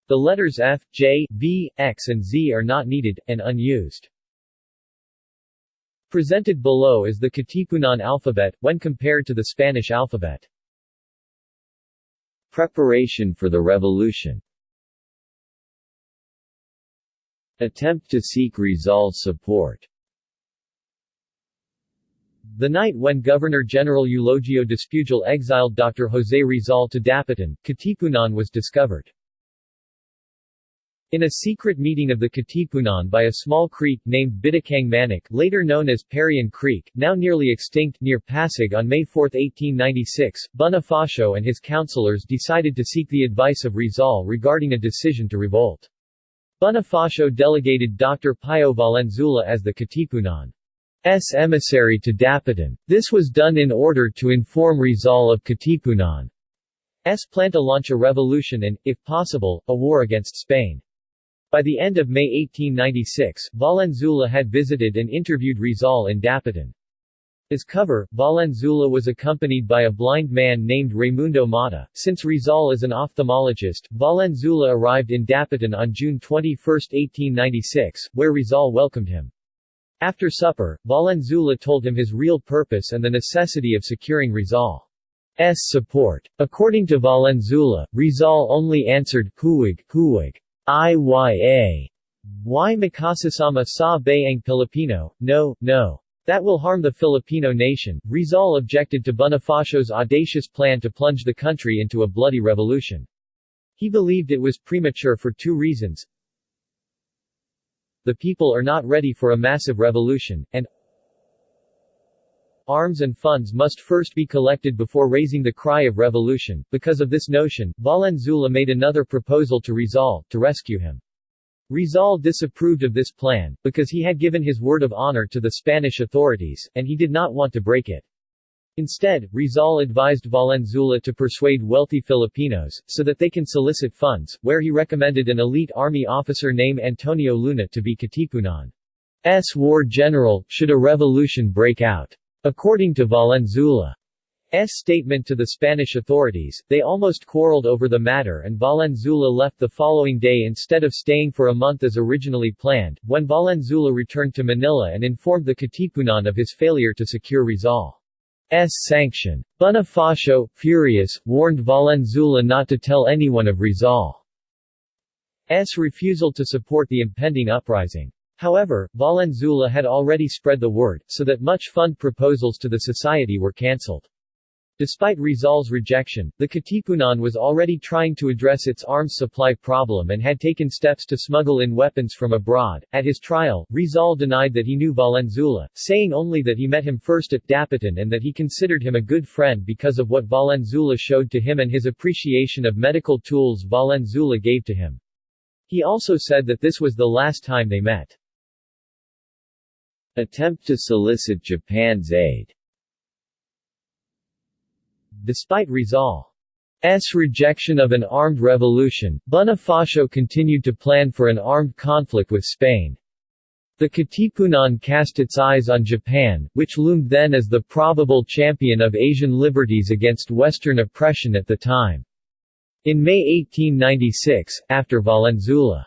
S1: The letters F, J, V, X and Z are not needed, and unused. Presented below is the Katipunan alphabet, when compared to the Spanish alphabet. Preparation for the revolution. Attempt to seek Rizal's support. The night when Governor-General Eulogio Despujol exiled Dr. José Rizal to Dapitan, Katipunan was discovered. In a secret meeting of the Katipunan by a small creek named Bitakang Manik, later known as Parian Creek, now nearly extinct, near Pasig on May 4, 1896, Bonifacio and his councillors decided to seek the advice of Rizal regarding a decision to revolt. Bonifacio delegated Dr. Pio Valenzuela as the Katipunan's emissary to Dapitan. This was done in order to inform Rizal of Katipunan's plan to launch a revolution and, if possible, a war against Spain. By the end of May 1896, Valenzuela had visited and interviewed Rizal in Dapitan. As cover, Valenzuela was accompanied by a blind man named Raimundo Mata. Since Rizal is an ophthalmologist, Valenzuela arrived in Dapitan on June 21, 1896, where Rizal welcomed him. After supper, Valenzuela told him his real purpose and the necessity of securing Rizal's support. According to Valenzuela, Rizal only answered, "Huwag, huwag. Iya. Why makasasama sa bayang Pilipino, no, no. That will harm the Filipino nation." Rizal objected to Bonifacio's audacious plan to plunge the country into a bloody revolution. He believed it was premature for two reasons. The people are not ready for a massive revolution, and arms and funds must first be collected before raising the cry of revolution. Because of this notion, Valenzuela made another proposal to Rizal, to rescue him. Rizal disapproved of this plan, because he had given his word of honor to the Spanish authorities, and he did not want to break it. Instead, Rizal advised Valenzuela to persuade wealthy Filipinos, so that they can solicit funds, where he recommended an elite army officer named Antonio Luna to be Katipunan's war general, should a revolution break out. According to Valenzuela's statement to the Spanish authorities, they almost quarreled over the matter and Valenzuela left the following day instead of staying for a month as originally planned. When Valenzuela returned to Manila and informed the Katipunan of his failure to secure Rizal's sanction, Bonifacio, furious, warned Valenzuela not to tell anyone of Rizal's refusal to support the impending uprising. However, Valenzuela had already spread the word, so that much fund proposals to the society were cancelled. Despite Rizal's rejection, the Katipunan was already trying to address its arms supply problem and had taken steps to smuggle in weapons from abroad. At his trial, Rizal denied that he knew Valenzuela, saying only that he met him first at Dapitan and that he considered him a good friend because of what Valenzuela showed to him and his appreciation of medical tools Valenzuela gave to him. He also said that this was the last time they met. Attempt to solicit Japan's aid. Despite Rizal's rejection of an armed revolution, Bonifacio continued to plan for an armed conflict with Spain. The Katipunan cast its eyes on Japan, which loomed then as the probable champion of Asian liberties against Western oppression at the time. In May 1896, after Valenzuela's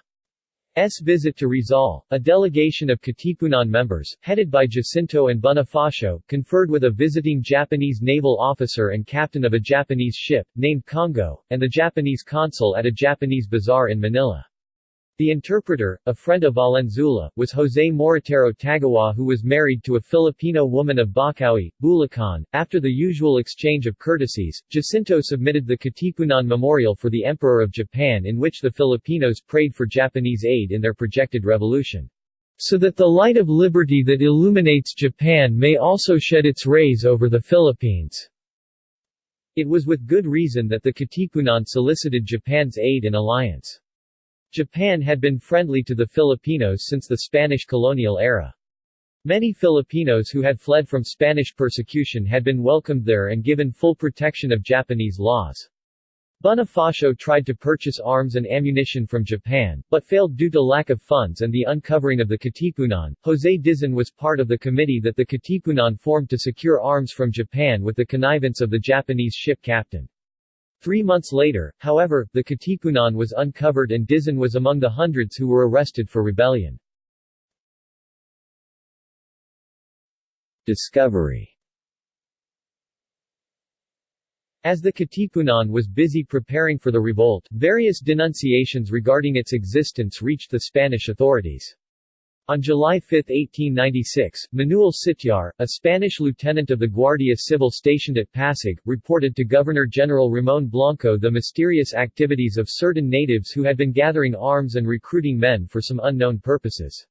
S1: visit to Rizal, a delegation of Katipunan members, headed by Jacinto and Bonifacio, conferred with a visiting Japanese naval officer and captain of a Japanese ship, named Congo, and the Japanese consul at a Japanese bazaar in Manila. The interpreter, a friend of Valenzuela, was José Moritero Tagawa, who was married to a Filipino woman of Bocaue, Bulacan. After the usual exchange of courtesies, Jacinto submitted the Katipunan Memorial for the Emperor of Japan in which the Filipinos prayed for Japanese aid in their projected revolution. So that the light of liberty that illuminates Japan may also shed its rays over the Philippines. It was with good reason that the Katipunan solicited Japan's aid and alliance. Japan had been friendly to the Filipinos since the Spanish colonial era. Many Filipinos who had fled from Spanish persecution had been welcomed there and given full protection of Japanese laws. Bonifacio tried to purchase arms and ammunition from Japan, but failed due to lack of funds and the uncovering of the Katipunan. José Dizon was part of the committee that the Katipunan formed to secure arms from Japan with the connivance of the Japanese ship captain. 3 months later, however, the Katipunan was uncovered and Dizon was among the hundreds who were arrested for rebellion. Discovery. As the Katipunan was busy preparing for the revolt, various denunciations regarding its existence reached the Spanish authorities. On July 5, 1896, Manuel Sitiar, a Spanish lieutenant of the Guardia Civil stationed at Pasig, reported to Governor-General Ramon Blanco the mysterious activities of certain natives who had been gathering arms and recruiting men for some unknown purposes.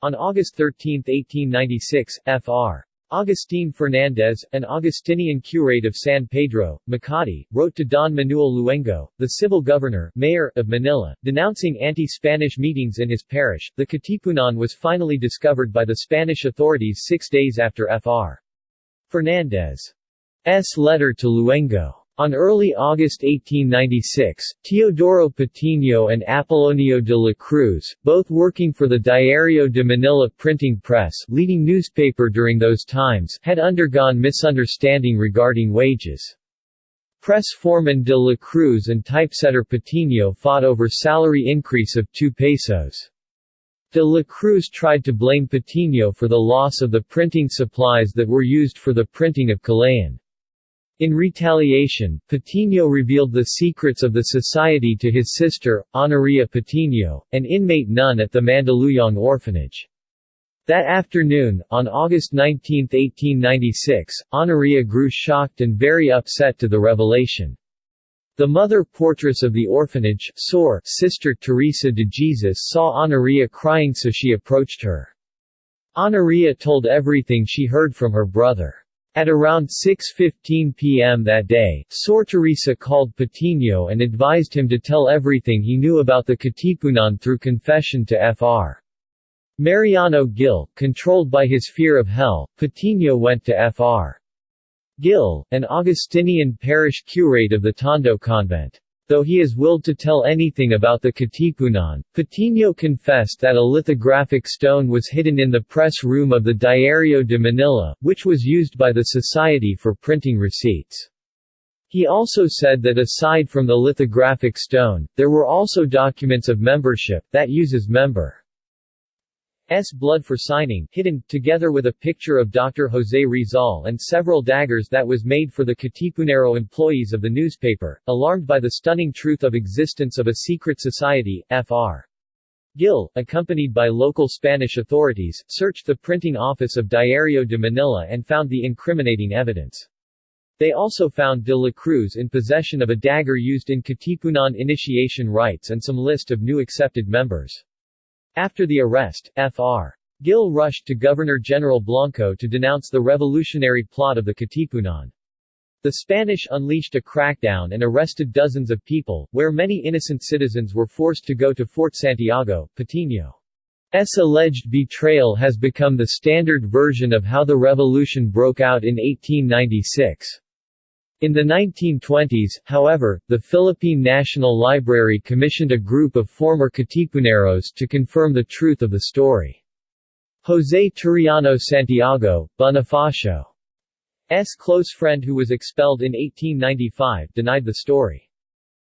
S1: On August 13, 1896, Fr. Agustín Fernández, an Augustinian curate of San Pedro, Makati, wrote to Don Manuel Luengo, the civil governor, mayor, of Manila, denouncing anti-Spanish meetings in his parish. The Katipunan was finally discovered by the Spanish authorities 6 days after Fr. Fernández's letter to Luengo. On early August 1896, Teodoro Patino and Apolonio de la Cruz, both working for the Diario de Manila printing press, leading newspaper during those times, had undergone misunderstanding regarding wages. Press foreman de la Cruz and typesetter Patino fought over salary increase of 2 pesos. De la Cruz tried to blame Patino for the loss of the printing supplies that were used for the printing of Kalayaan. In retaliation, Patino revealed the secrets of the society to his sister, Honoria Patino, an inmate nun at the Mandaluyong orphanage. That afternoon, on August 19, 1896, Honoria grew shocked and very upset to the revelation. The mother portress of the orphanage, Sister Teresa de Jesus, saw Honoria crying, so she approached her. Honoria told everything she heard from her brother. At around 6:15 p.m. that day, Sor Teresa called Patino and advised him to tell everything he knew about the Katipunan through confession to Fr. Mariano Gil. Controlled by his fear of hell, Patino went to Fr. Gil, an Augustinian parish curate of the Tondo convent. Though he is willed to tell anything about the Katipunan, Patino confessed that a lithographic stone was hidden in the press room of the Diario de Manila, which was used by the society for printing receipts. He also said that aside from the lithographic stone, there were also documents of membership, that uses members' blood for signing, hidden, together with a picture of Dr. José Rizal and several daggers that was made for the Katipunero employees of the newspaper. Alarmed by the stunning truth of existence of a secret society, Fr. Gil, accompanied by local Spanish authorities, searched the printing office of Diario de Manila and found the incriminating evidence. They also found de la Cruz in possession of a dagger used in Katipunan initiation rites and some list of new accepted members. After the arrest, Fr. Gil rushed to Governor-General Blanco to denounce the revolutionary plot of the Katipunan. The Spanish unleashed a crackdown and arrested dozens of people, where many innocent citizens were forced to go to Fort Santiago. Patino's alleged betrayal has become the standard version of how the revolution broke out in 1896. In the 1920s, however, the Philippine National Library commissioned a group of former Katipuneros to confirm the truth of the story. José Turiano Santiago, Bonifacio's close friend who was expelled in 1895, denied the story.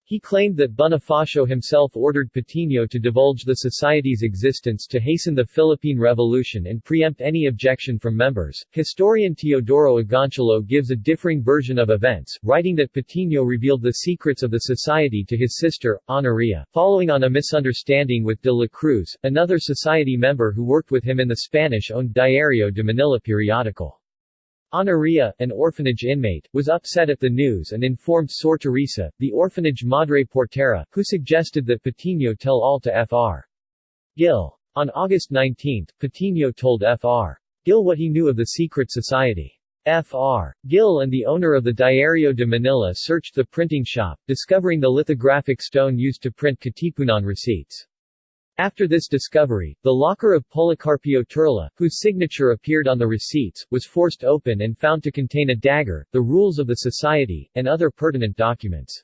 S1: He claimed that Bonifacio himself ordered Patino to divulge the society's existence to hasten the Philippine Revolution and preempt any objection from members. Historian Teodoro Agoncillo gives a differing version of events, writing that Patino revealed the secrets of the society to his sister, Honoria, following on a misunderstanding with de la Cruz, another society member who worked with him in the Spanish-owned Diario de Manila periodical. Honoria, an orphanage inmate, was upset at the news and informed Sor Teresa, the orphanage Madre Portera, who suggested that Patino tell all to Fr. Gil. On August 19, Patino told Fr. Gil what he knew of the secret society. Fr. Gil and the owner of the Diario de Manila searched the printing shop, discovering the lithographic stone used to print Katipunan receipts. After this discovery, the locker of Policarpio Turla, whose signature appeared on the receipts, was forced open and found to contain a dagger, the rules of the society, and other pertinent documents.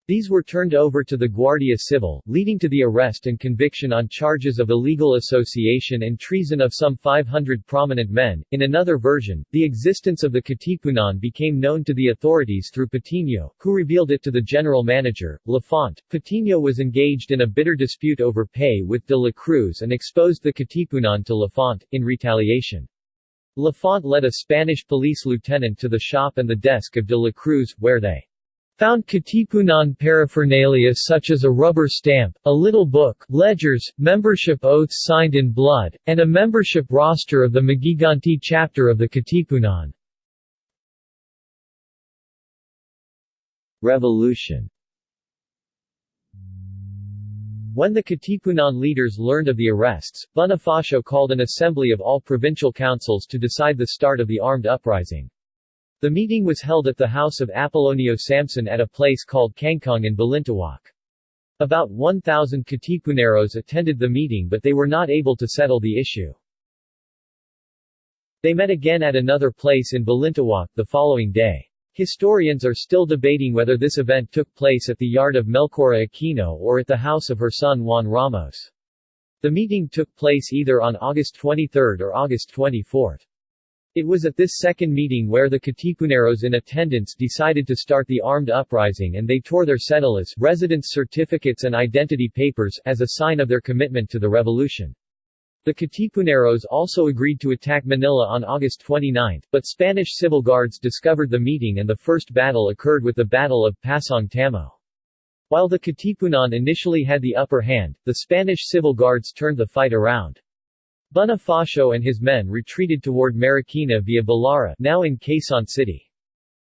S1: These were turned over to the Guardia Civil, leading to the arrest and conviction on charges of illegal association and treason of some 500 prominent men. In another version, the existence of the Katipunan became known to the authorities through Patino, who revealed it to the general manager, Lafont. Patino was engaged in a bitter dispute over pay with de la Cruz and exposed the Katipunan to Lafont, in retaliation. Lafont led a Spanish police lieutenant to the shop and the desk of de la Cruz, where they found Katipunan paraphernalia such as a rubber stamp, a little book, ledgers, membership oaths signed in blood, and a membership roster of the Magiganti chapter of the Katipunan. Revolution. When the Katipunan leaders learned of the arrests, Bonifacio called an assembly of all provincial councils to decide the start of the armed uprising. The meeting was held at the house of Apollonio Samson at a place called Kangkong in Balintawak. About 1,000 Katipuneros attended the meeting, but they were not able to settle the issue. They met again at another place in Balintawak the following day. Historians are still debating whether this event took place at the yard of Melchora Aquino or at the house of her son Juan Ramos. The meeting took place either on August 23 or August 24. It was at this second meeting where the Katipuneros in attendance decided to start the armed uprising, and they tore their cédulas, residence certificates and identity papers, as a sign of their commitment to the revolution. The Katipuneros also agreed to attack Manila on August 29, but Spanish civil guards discovered the meeting and the first battle occurred with the Battle of Pasong Tamo. While the Katipunan initially had the upper hand, the Spanish civil guards turned the fight around. Bonifacio and his men retreated toward Marikina via Balara, now in Quezon City.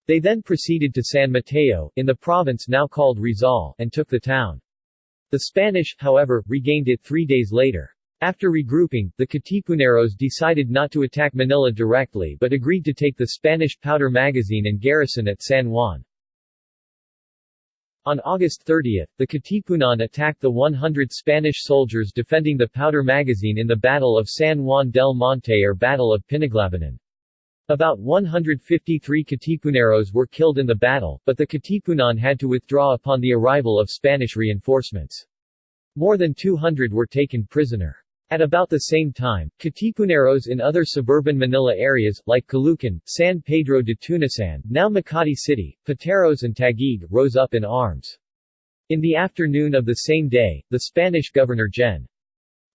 S1: They then proceeded to San Mateo, in the province now called Rizal, and took the town. The Spanish, however, regained it 3 days later. After regrouping, the Katipuneros decided not to attack Manila directly but agreed to take the Spanish powder magazine and garrison at San Juan. On August 30, the Katipunan attacked the 100 Spanish soldiers defending the powder magazine in the Battle of San Juan del Monte or Battle of Pinaglabanan. About 153 Katipuneros were killed in the battle, but the Katipunan had to withdraw upon the arrival of Spanish reinforcements. More than 200 were taken prisoner. At about the same time, Katipuneros in other suburban Manila areas, like Caloocan, San Pedro de Tunasan, now Makati City, Pateros and Taguig, rose up in arms. In the afternoon of the same day, the Spanish governor Gen.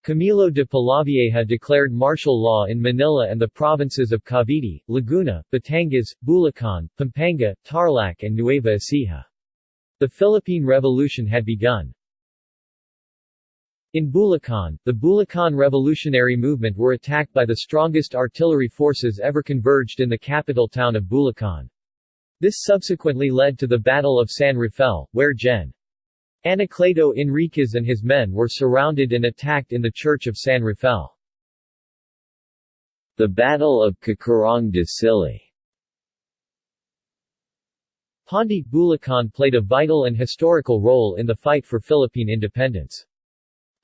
S1: Camilo de Palavieja declared martial law in Manila and the provinces of Cavite, Laguna, Batangas, Bulacan, Pampanga, Tarlac and Nueva Ecija. The Philippine Revolution had begun. In Bulacan, the Bulacan Revolutionary Movement were attacked by the strongest artillery forces ever converged in the capital town of Bulacan. This subsequently led to the Battle of San Rafael, where Gen. Anacleto Enriquez and his men were surrounded and attacked in the church of San Rafael. The Battle of Cacarong de Sili. Pondi, Bulacan played a vital and historical role in the fight for Philippine independence.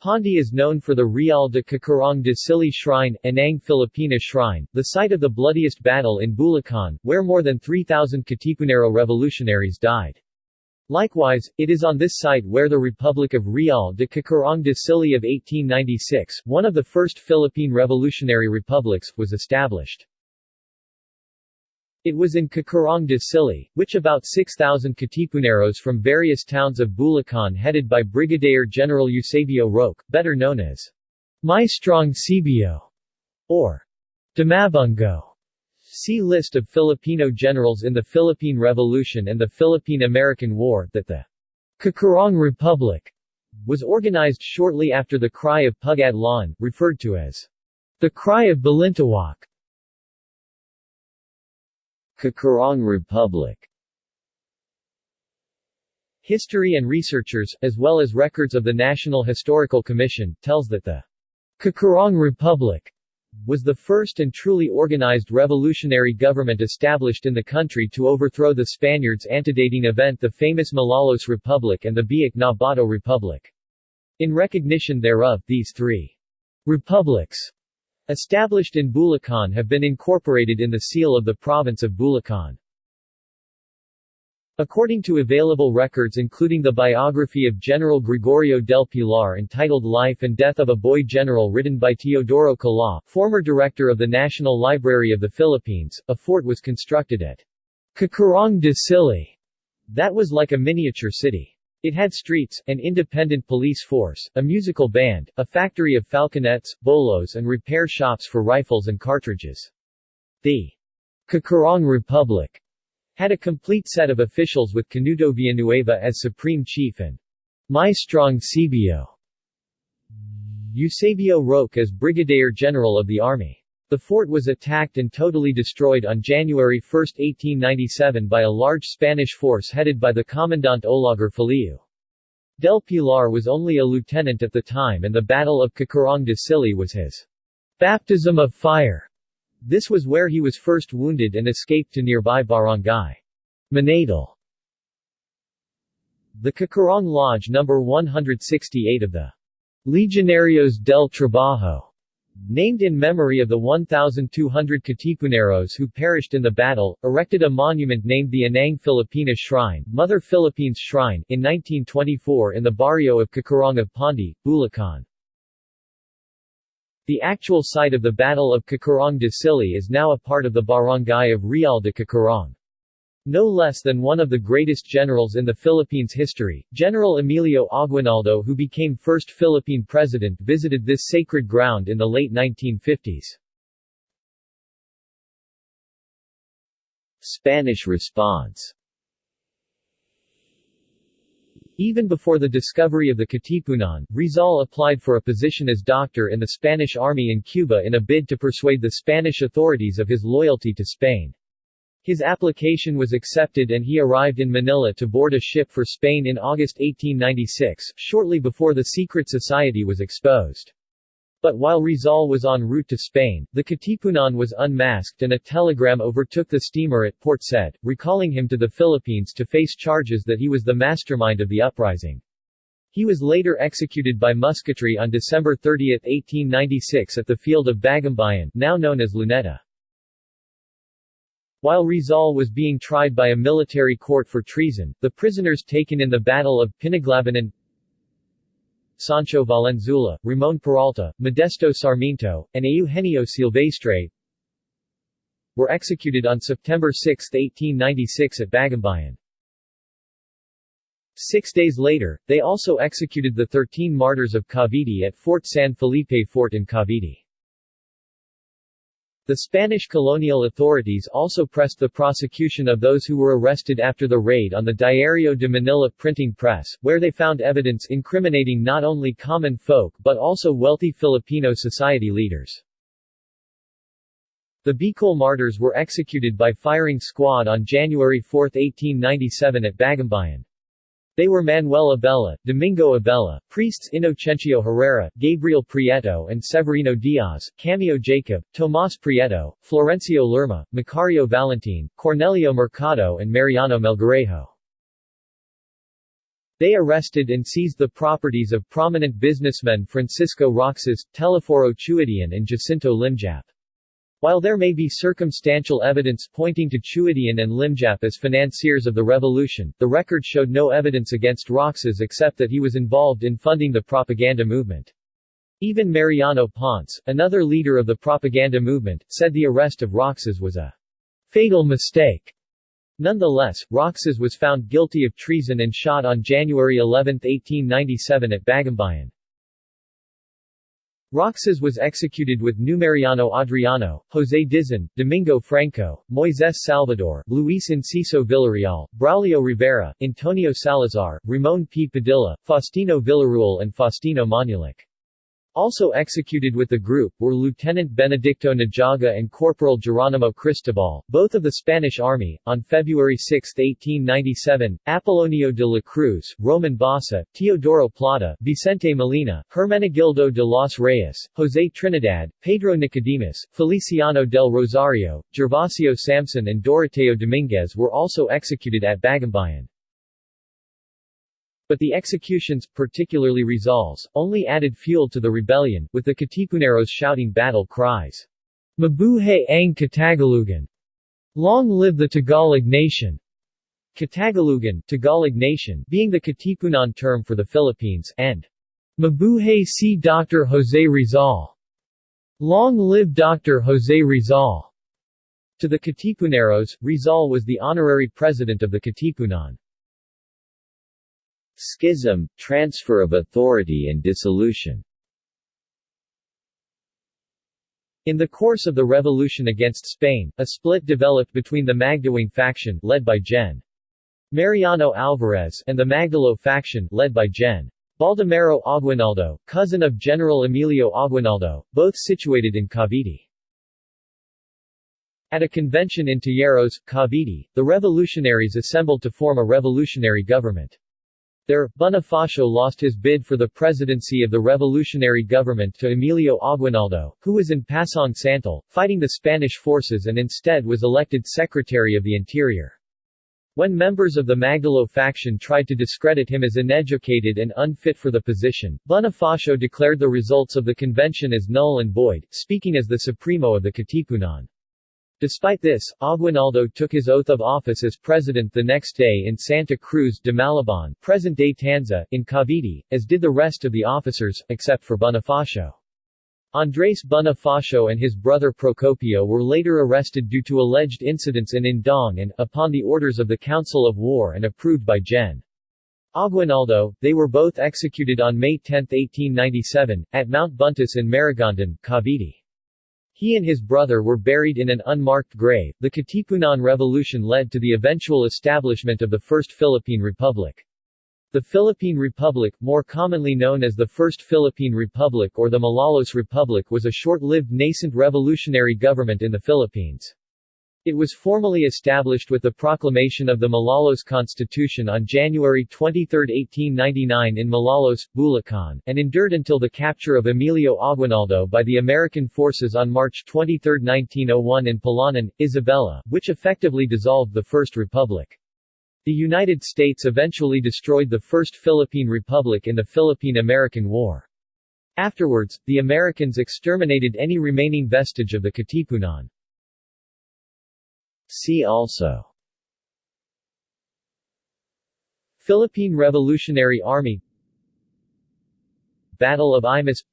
S1: Pondi is known for the Real de Cacarong de Sili Shrine, Inang Filipina Shrine, the site of the bloodiest battle in Bulacan, where more than 3,000 Katipunero revolutionaries died. Likewise, it is on this site where the Republic of Real de Cacarong de Sili of 1896, one of the first Philippine revolutionary republics, was established. It was in Cacarong de Sili, which about 6,000 Katipuneros from various towns of Bulacan headed by Brigadier General Eusebio Roque, better known as Maestrong Cebio, or Damabungo. See List of Filipino generals in the Philippine Revolution and the Philippine-American War, that the Cacarong Republic was organized shortly after the Cry of Pugadlaon, referred to as the Cry of Balintawak. Cacarong Republic. History and researchers, as well as records of the National Historical Commission, tells that the Cacarong Republic was the first and truly organized revolutionary government established in the country to overthrow the Spaniards, antedating event the famous Malolos Republic and the Biak na Bato Republic. In recognition thereof, these three republics established in Bulacan have been incorporated in the seal of the province of Bulacan. According to available records including the biography of General Gregorio del Pilar entitled Life and Death of a Boy General written by Teodoro Cala, former director of the National Library of the Philippines, a fort was constructed at Cacarong de Sili that was like a miniature city. It had streets, an independent police force, a musical band, a factory of falconets, bolos and repair shops for rifles and cartridges. The Kakarong Republic had a complete set of officials with Canuto Villanueva as supreme chief and Maestrong Cebio Eusebio Roque as brigadier general of the army. The fort was attacked and totally destroyed on January 1, 1897 by a large Spanish force headed by the Commandant Olagar Feliu. Del Pilar was only a lieutenant at the time and the Battle of Kakarong de Sili was his baptism of fire. This was where he was first wounded and escaped to nearby barangay Manadal. The Kakarong Lodge No. 168 of the Legionarios del Trabajo, named in memory of the 1,200 Katipuneros who perished in the battle, erected a monument named the Inang Filipina Shrine, Mother Philippines Shrine, in 1924 in the barrio of Kakarong of Pondi, Bulacan. The actual site of the Battle of Kakarong de Sili is now a part of the barangay of Real de Kakarong. No less than one of the greatest generals in the Philippines' history, General Emilio Aguinaldo, who became first Philippine president, visited this sacred ground in the late 1950s. Spanish response. Even before the discovery of the Katipunan, Rizal applied for a position as doctor in the Spanish army in Cuba in a bid to persuade the Spanish authorities of his loyalty to Spain. His application was accepted and he arrived in Manila to board a ship for Spain in August 1896, shortly before the secret society was exposed. But while Rizal was en route to Spain, the Katipunan was unmasked and a telegram overtook the steamer at Port Said, recalling him to the Philippines to face charges that he was the mastermind of the uprising. He was later executed by musketry on December 30, 1896 at the field of Bagumbayan, now known as Luneta. While Rizal was being tried by a military court for treason, the prisoners taken in the Battle of Pinaglabanan, Sancho Valenzuela, Ramon Peralta, Modesto Sarmiento, and Eugenio Silvestre, were executed on September 6, 1896 at Bagumbayan. 6 days later, they also executed the 13 martyrs of Cavite at Fort San Felipe Fort in Cavite. The Spanish colonial authorities also pressed the prosecution of those who were arrested after the raid on the Diario de Manila printing press, where they found evidence incriminating not only common folk but also wealthy Filipino society leaders. The Bicol martyrs were executed by firing squad on January 4, 1897 at Bagumbayan. They were Manuel Abella, Domingo Abella, priests Inocencio Herrera, Gabriel Prieto and Severino Diaz, Camilo Jacob, Tomas Prieto, Florencio Lerma, Macario Valentin, Cornelio Mercado and Mariano Melgarejo. They arrested and seized the properties of prominent businessmen Francisco Roxas, Teleforo Chuidian and Jacinto Limjap. While there may be circumstantial evidence pointing to Chuidian and Limjap as financiers of the revolution, the record showed no evidence against Roxas except that he was involved in funding the propaganda movement. Even Mariano Ponce, another leader of the propaganda movement, said the arrest of Roxas was a fatal mistake. Nonetheless, Roxas was found guilty of treason and shot on January 11, 1897 at Bagumbayan. Roxas was executed with Numeriano Adriano, José Dizon, Domingo Franco, Moises Salvador, Luis Enciso Villarreal, Braulio Rivera, Antonio Salazar, Ramon P. Padilla, Faustino Villaruel and Faustino Manulik. Also executed with the group were Lieutenant Benedicto Najaga and Corporal Geronimo Cristobal, both of the Spanish Army. On February 6, 1897, Apolonio de la Cruz, Roman Basa, Teodoro Plata, Vicente Molina, Hermenegildo de los Reyes, José Trinidad, Pedro Nicodemus, Feliciano del Rosario, Gervasio Samson and Doroteo Dominguez were also executed at Bagumbayan. But the executions, particularly Rizal's, only added fuel to the rebellion, with the Katipuneros shouting battle cries. Mabuhay ang Katagalugan! Long live the Tagalog nation! Katagalugan, Tagalog nation, being the Katipunan term for the Philippines, and Mabuhay si Dr. Jose Rizal! Long live Dr. Jose Rizal! To the Katipuneros, Rizal was the honorary president of the Katipunan. Schism, transfer of authority and dissolution. In the course of the revolution against Spain, a split developed between the Magdiwang faction, led by Gen. Mariano Alvarez, and the Magdalo faction, led by Gen. Baldomero Aguinaldo, cousin of General Emilio Aguinaldo, both situated in Cavite. At a convention in Talleres, Cavite, the revolutionaries assembled to form a revolutionary government. There, Bonifacio lost his bid for the presidency of the revolutionary government to Emilio Aguinaldo, who was in Pasong Santal, fighting the Spanish forces, and instead was elected Secretary of the Interior. When members of the Magdalo faction tried to discredit him as uneducated and unfit for the position, Bonifacio declared the results of the convention as null and void, speaking as the Supremo of the Katipunan. Despite this, Aguinaldo took his oath of office as president the next day in Santa Cruz de Malabon, present-day Tanza, in Cavite, as did the rest of the officers, except for Bonifacio. Andres Bonifacio and his brother Procopio were later arrested due to alleged incidents in Indang and, upon the orders of the Council of War and approved by Gen. Aguinaldo, they were both executed on May 10, 1897, at Mount Buntis in Maragondon, Cavite. He and his brother were buried in an unmarked grave. The Katipunan Revolution led to the eventual establishment of the First Philippine Republic. The Philippine Republic, more commonly known as the First Philippine Republic or the Malolos Republic, was a short-lived nascent revolutionary government in the Philippines. It was formally established with the proclamation of the Malolos Constitution on January 23, 1899 in Malolos, Bulacan, and endured until the capture of Emilio Aguinaldo by the American forces on March 23, 1901 in Palanan, Isabela, which effectively dissolved the First Republic. The United States eventually destroyed the First Philippine Republic in the Philippine-American War. Afterwards, the Americans exterminated any remaining vestige of the Katipunan. See also: Philippine Revolutionary Army, Battle of Imus,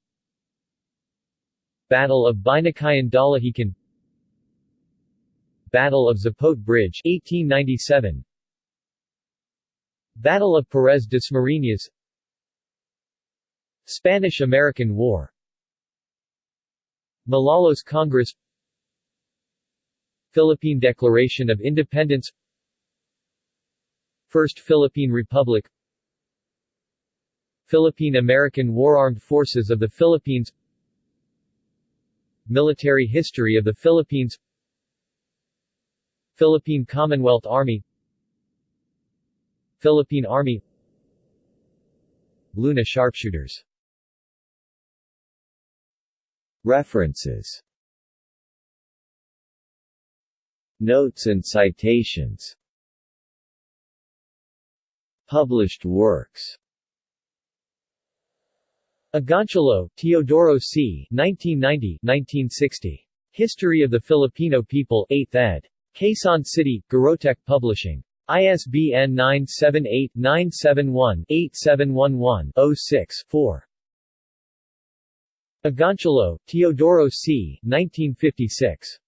S1: Battle of Binakayan Dalahican, Battle of Zapote Bridge 1897, Battle of Perez de Smarinas, Spanish-American War, Malolos Congress, Philippine Declaration of Independence, First Philippine Republic, Philippine-American War, Armed Forces of the Philippines, Military history of the Philippines, Philippine Commonwealth Army, Philippine Army, Luna Sharpshooters. References. Notes and citations. Published works. Agoncillo, Teodoro C. 1990-1960. History of the Filipino People, 8th ed. Quezon City, Garotech Publishing. ISBN 978-971-8711-06-4. Agoncillo, Teodoro C. 1956.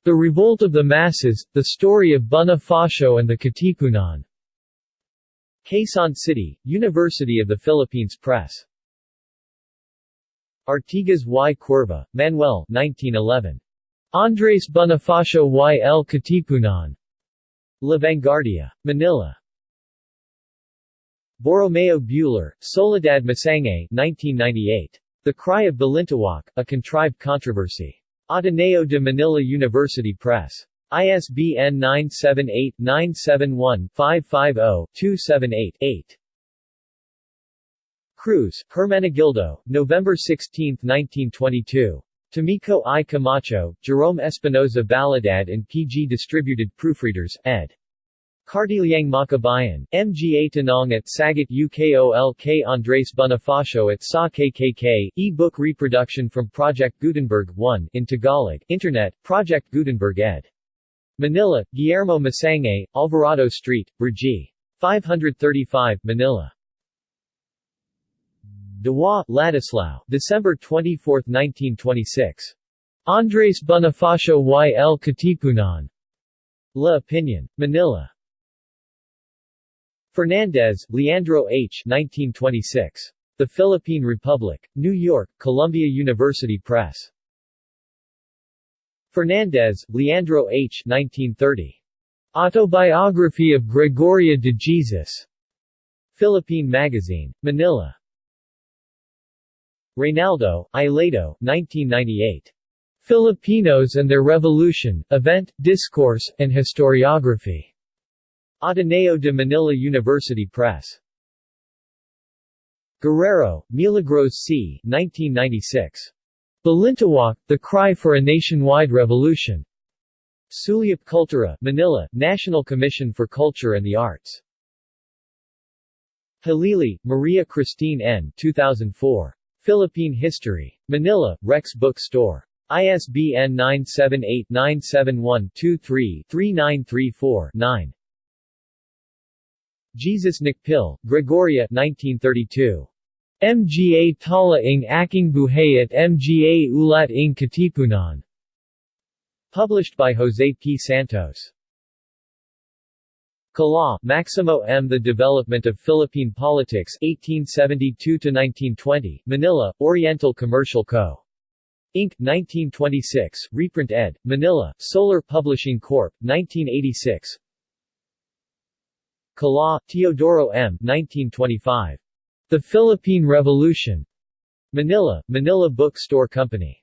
S1: The Revolt of the Masses, The Story of Bonifacio and the Katipunan. Quezon City, University of the Philippines Press. Artigas y Cuerva, Manuel 1911. Andres Bonifacio y el Katipunan. La Vanguardia. Manila. Borromeo Buehler, Soledad Masangay 1998. The Cry of Balintawak, A Contrived Controversy. Ateneo de Manila University Press. ISBN 978-971-550-278-8. Cruz, Hermenegildo, November 16, 1922. Tomiko I. Camacho, Jerome Espinoza Baladad and P.G. Distributed Proofreaders, ed. Cardiliang Makabayan, Mga Tanong at Sagat Ukolk Andres Bonifacio at Sa KKK, e-book reproduction from Project Gutenberg 1 in Tagalog, Internet, Project Gutenberg ed. Manila, Guillermo Masangay, Alvarado Street, Brgy. 535, Manila. Dewa, Ladislao, December 24, 1926. Andres Bonifacio y el Katipunan. La Opinion. Manila. Fernandez, Leandro H. 1926. The Philippine Republic. New York, Columbia University Press. Fernandez, Leandro H. 1930. Autobiography of Gregoria de Jesus. Philippine Magazine. Manila. Reynaldo, Ileto, 1998. Filipinos and Their Revolution, Event, Discourse, and Historiography. Ateneo de Manila University Press. Guerrero, Milagros C. 1996. Balintawak, The Cry for a Nationwide Revolution. Sulyap Cultura, Manila, National Commission for Culture and the Arts. Halili, Maria Christine N. 2004. Philippine History. Manila, Rex Bookstore. ISBN 978-971-23-3934-9. Jesus Nakpil, Gregoria 1932. Mga Tala ng Aking Buhay at Mga Ulat ng Katipunan. Published by Jose P. Santos. Kala, Maximo M. The Development of Philippine Politics 1872–1920, Manila, Oriental Commercial Co. Inc., 1926, reprint ed., Manila, Solar Publishing Corp., 1986. Kala, Teodoro M. 1925. The Philippine Revolution. Manila, Manila Bookstore Company.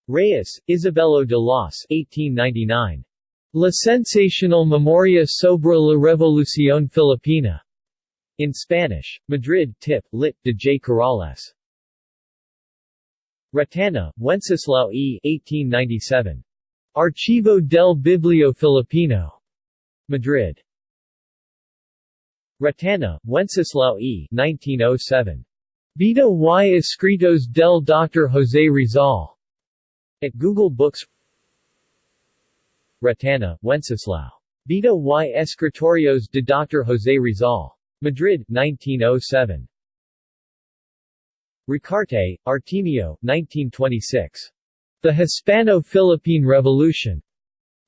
S1: Reyes, Isabelo de los 1899. La Sensacional Memoria sobre la Revolución Filipina. In Spanish. Madrid, Tip, lit. de J. Corrales. Retana, Wenceslao E. 1897. Archivo del Biblio Filipino. Madrid. Retana, Wenceslao E. 1907. Vida y Escritos del Dr. José Rizal. At Google Books. Retana, Wenceslao. Vida y Escritorios de Dr. José Rizal. Madrid, 1907. Ricarte, Artemio, 1926. The Hispano-Philippine Revolution.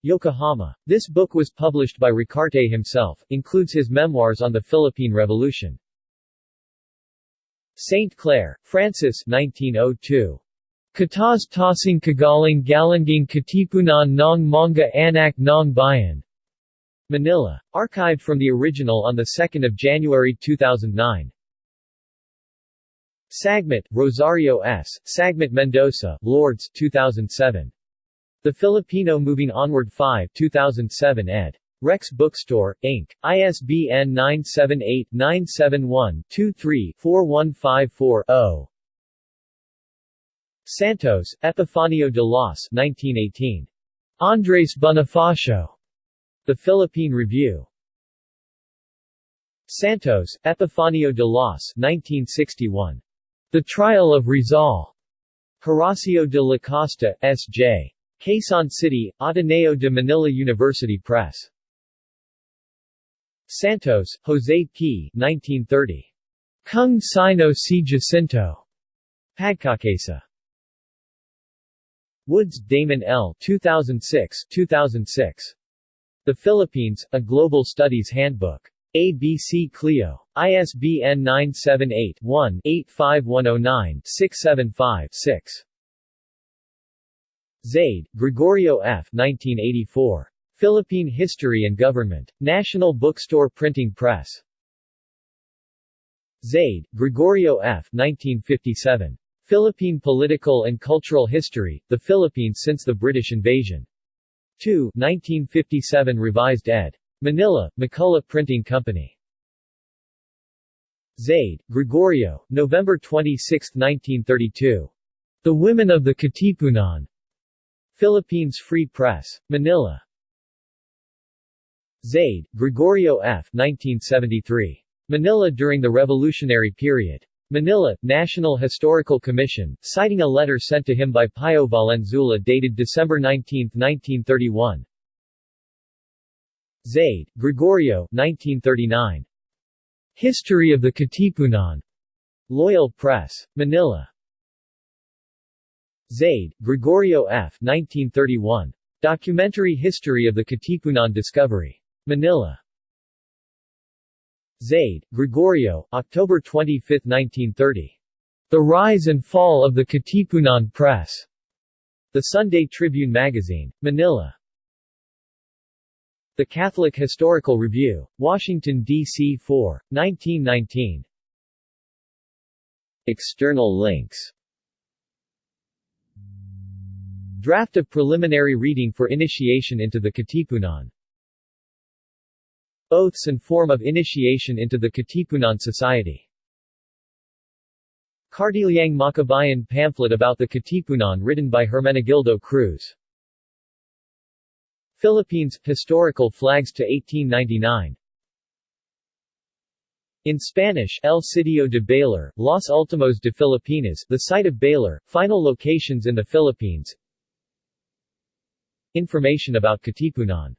S1: Yokohama. This book was published by Ricarte himself, includes his memoirs on the Philippine Revolution. St. Clair, Francis 1902. Katas Tasing Kagaling Galanging Katipunan ng Mga Anak ng Bayan. Manila. Archived from the original on 2 January 2009. Sagmat, Rosario S., Sagmat Mendoza, Lourdes, 2007. The Filipino Moving Onward 5 2007 ed. Rex Bookstore, Inc., ISBN 978-971-23-4154-0. Santos, Epifanio de los 1918. Andres Bonifacio. The Philippine Review. Santos, Epifanio de los 1961. The Trial of Rizal. Horacio de la Costa, S.J. Quezon City, Ateneo de Manila University Press. Santos, Jose P. 1930. Kung Sino si Jacinto. Pagkakasa. Woods, Damon L. 2006. The Philippines, A Global Studies Handbook. ABC Clio. ISBN 978-1-85109-675-6. Zaide, Gregorio F. 1984. Philippine History and Government. National Bookstore Printing Press. Zaide, Gregorio F. 1957. Philippine Political and Cultural History, The Philippines Since the British Invasion. 2, 1957 Revised ed. Manila, McCullough Printing Company. Zaide, Gregorio, November 26, 1932. The Women of the Katipunan. Philippines Free Press. Manila. Zaide, Gregorio F. 1973. Manila during the Revolutionary Period. Manila, National Historical Commission, citing a letter sent to him by Pio Valenzuela dated December 19, 1931. Zaide, Gregorio, 1939. History of the Katipunan. Loyal Press. Manila. Zaide, Gregorio F. 1931. Documentary History of the Katipunan Discovery. Manila. Zaide, Gregorio, October 25, 1930. The Rise and Fall of the Katipunan Press. The Sunday Tribune Magazine. Manila. The Catholic Historical Review. Washington, D.C. 4. 1919. External links. Draft of preliminary reading for initiation into the Katipunan. Oaths and form of initiation into the Katipunan Society. Cardiliang Makabayan pamphlet about the Katipunan written by Hermenegildo Cruz. Philippines, historical flags to 1899. In Spanish, El Sitio de Baler, Los Ultimos de Filipinas, the site of Baler, final locations in the Philippines. Information about Katipunan.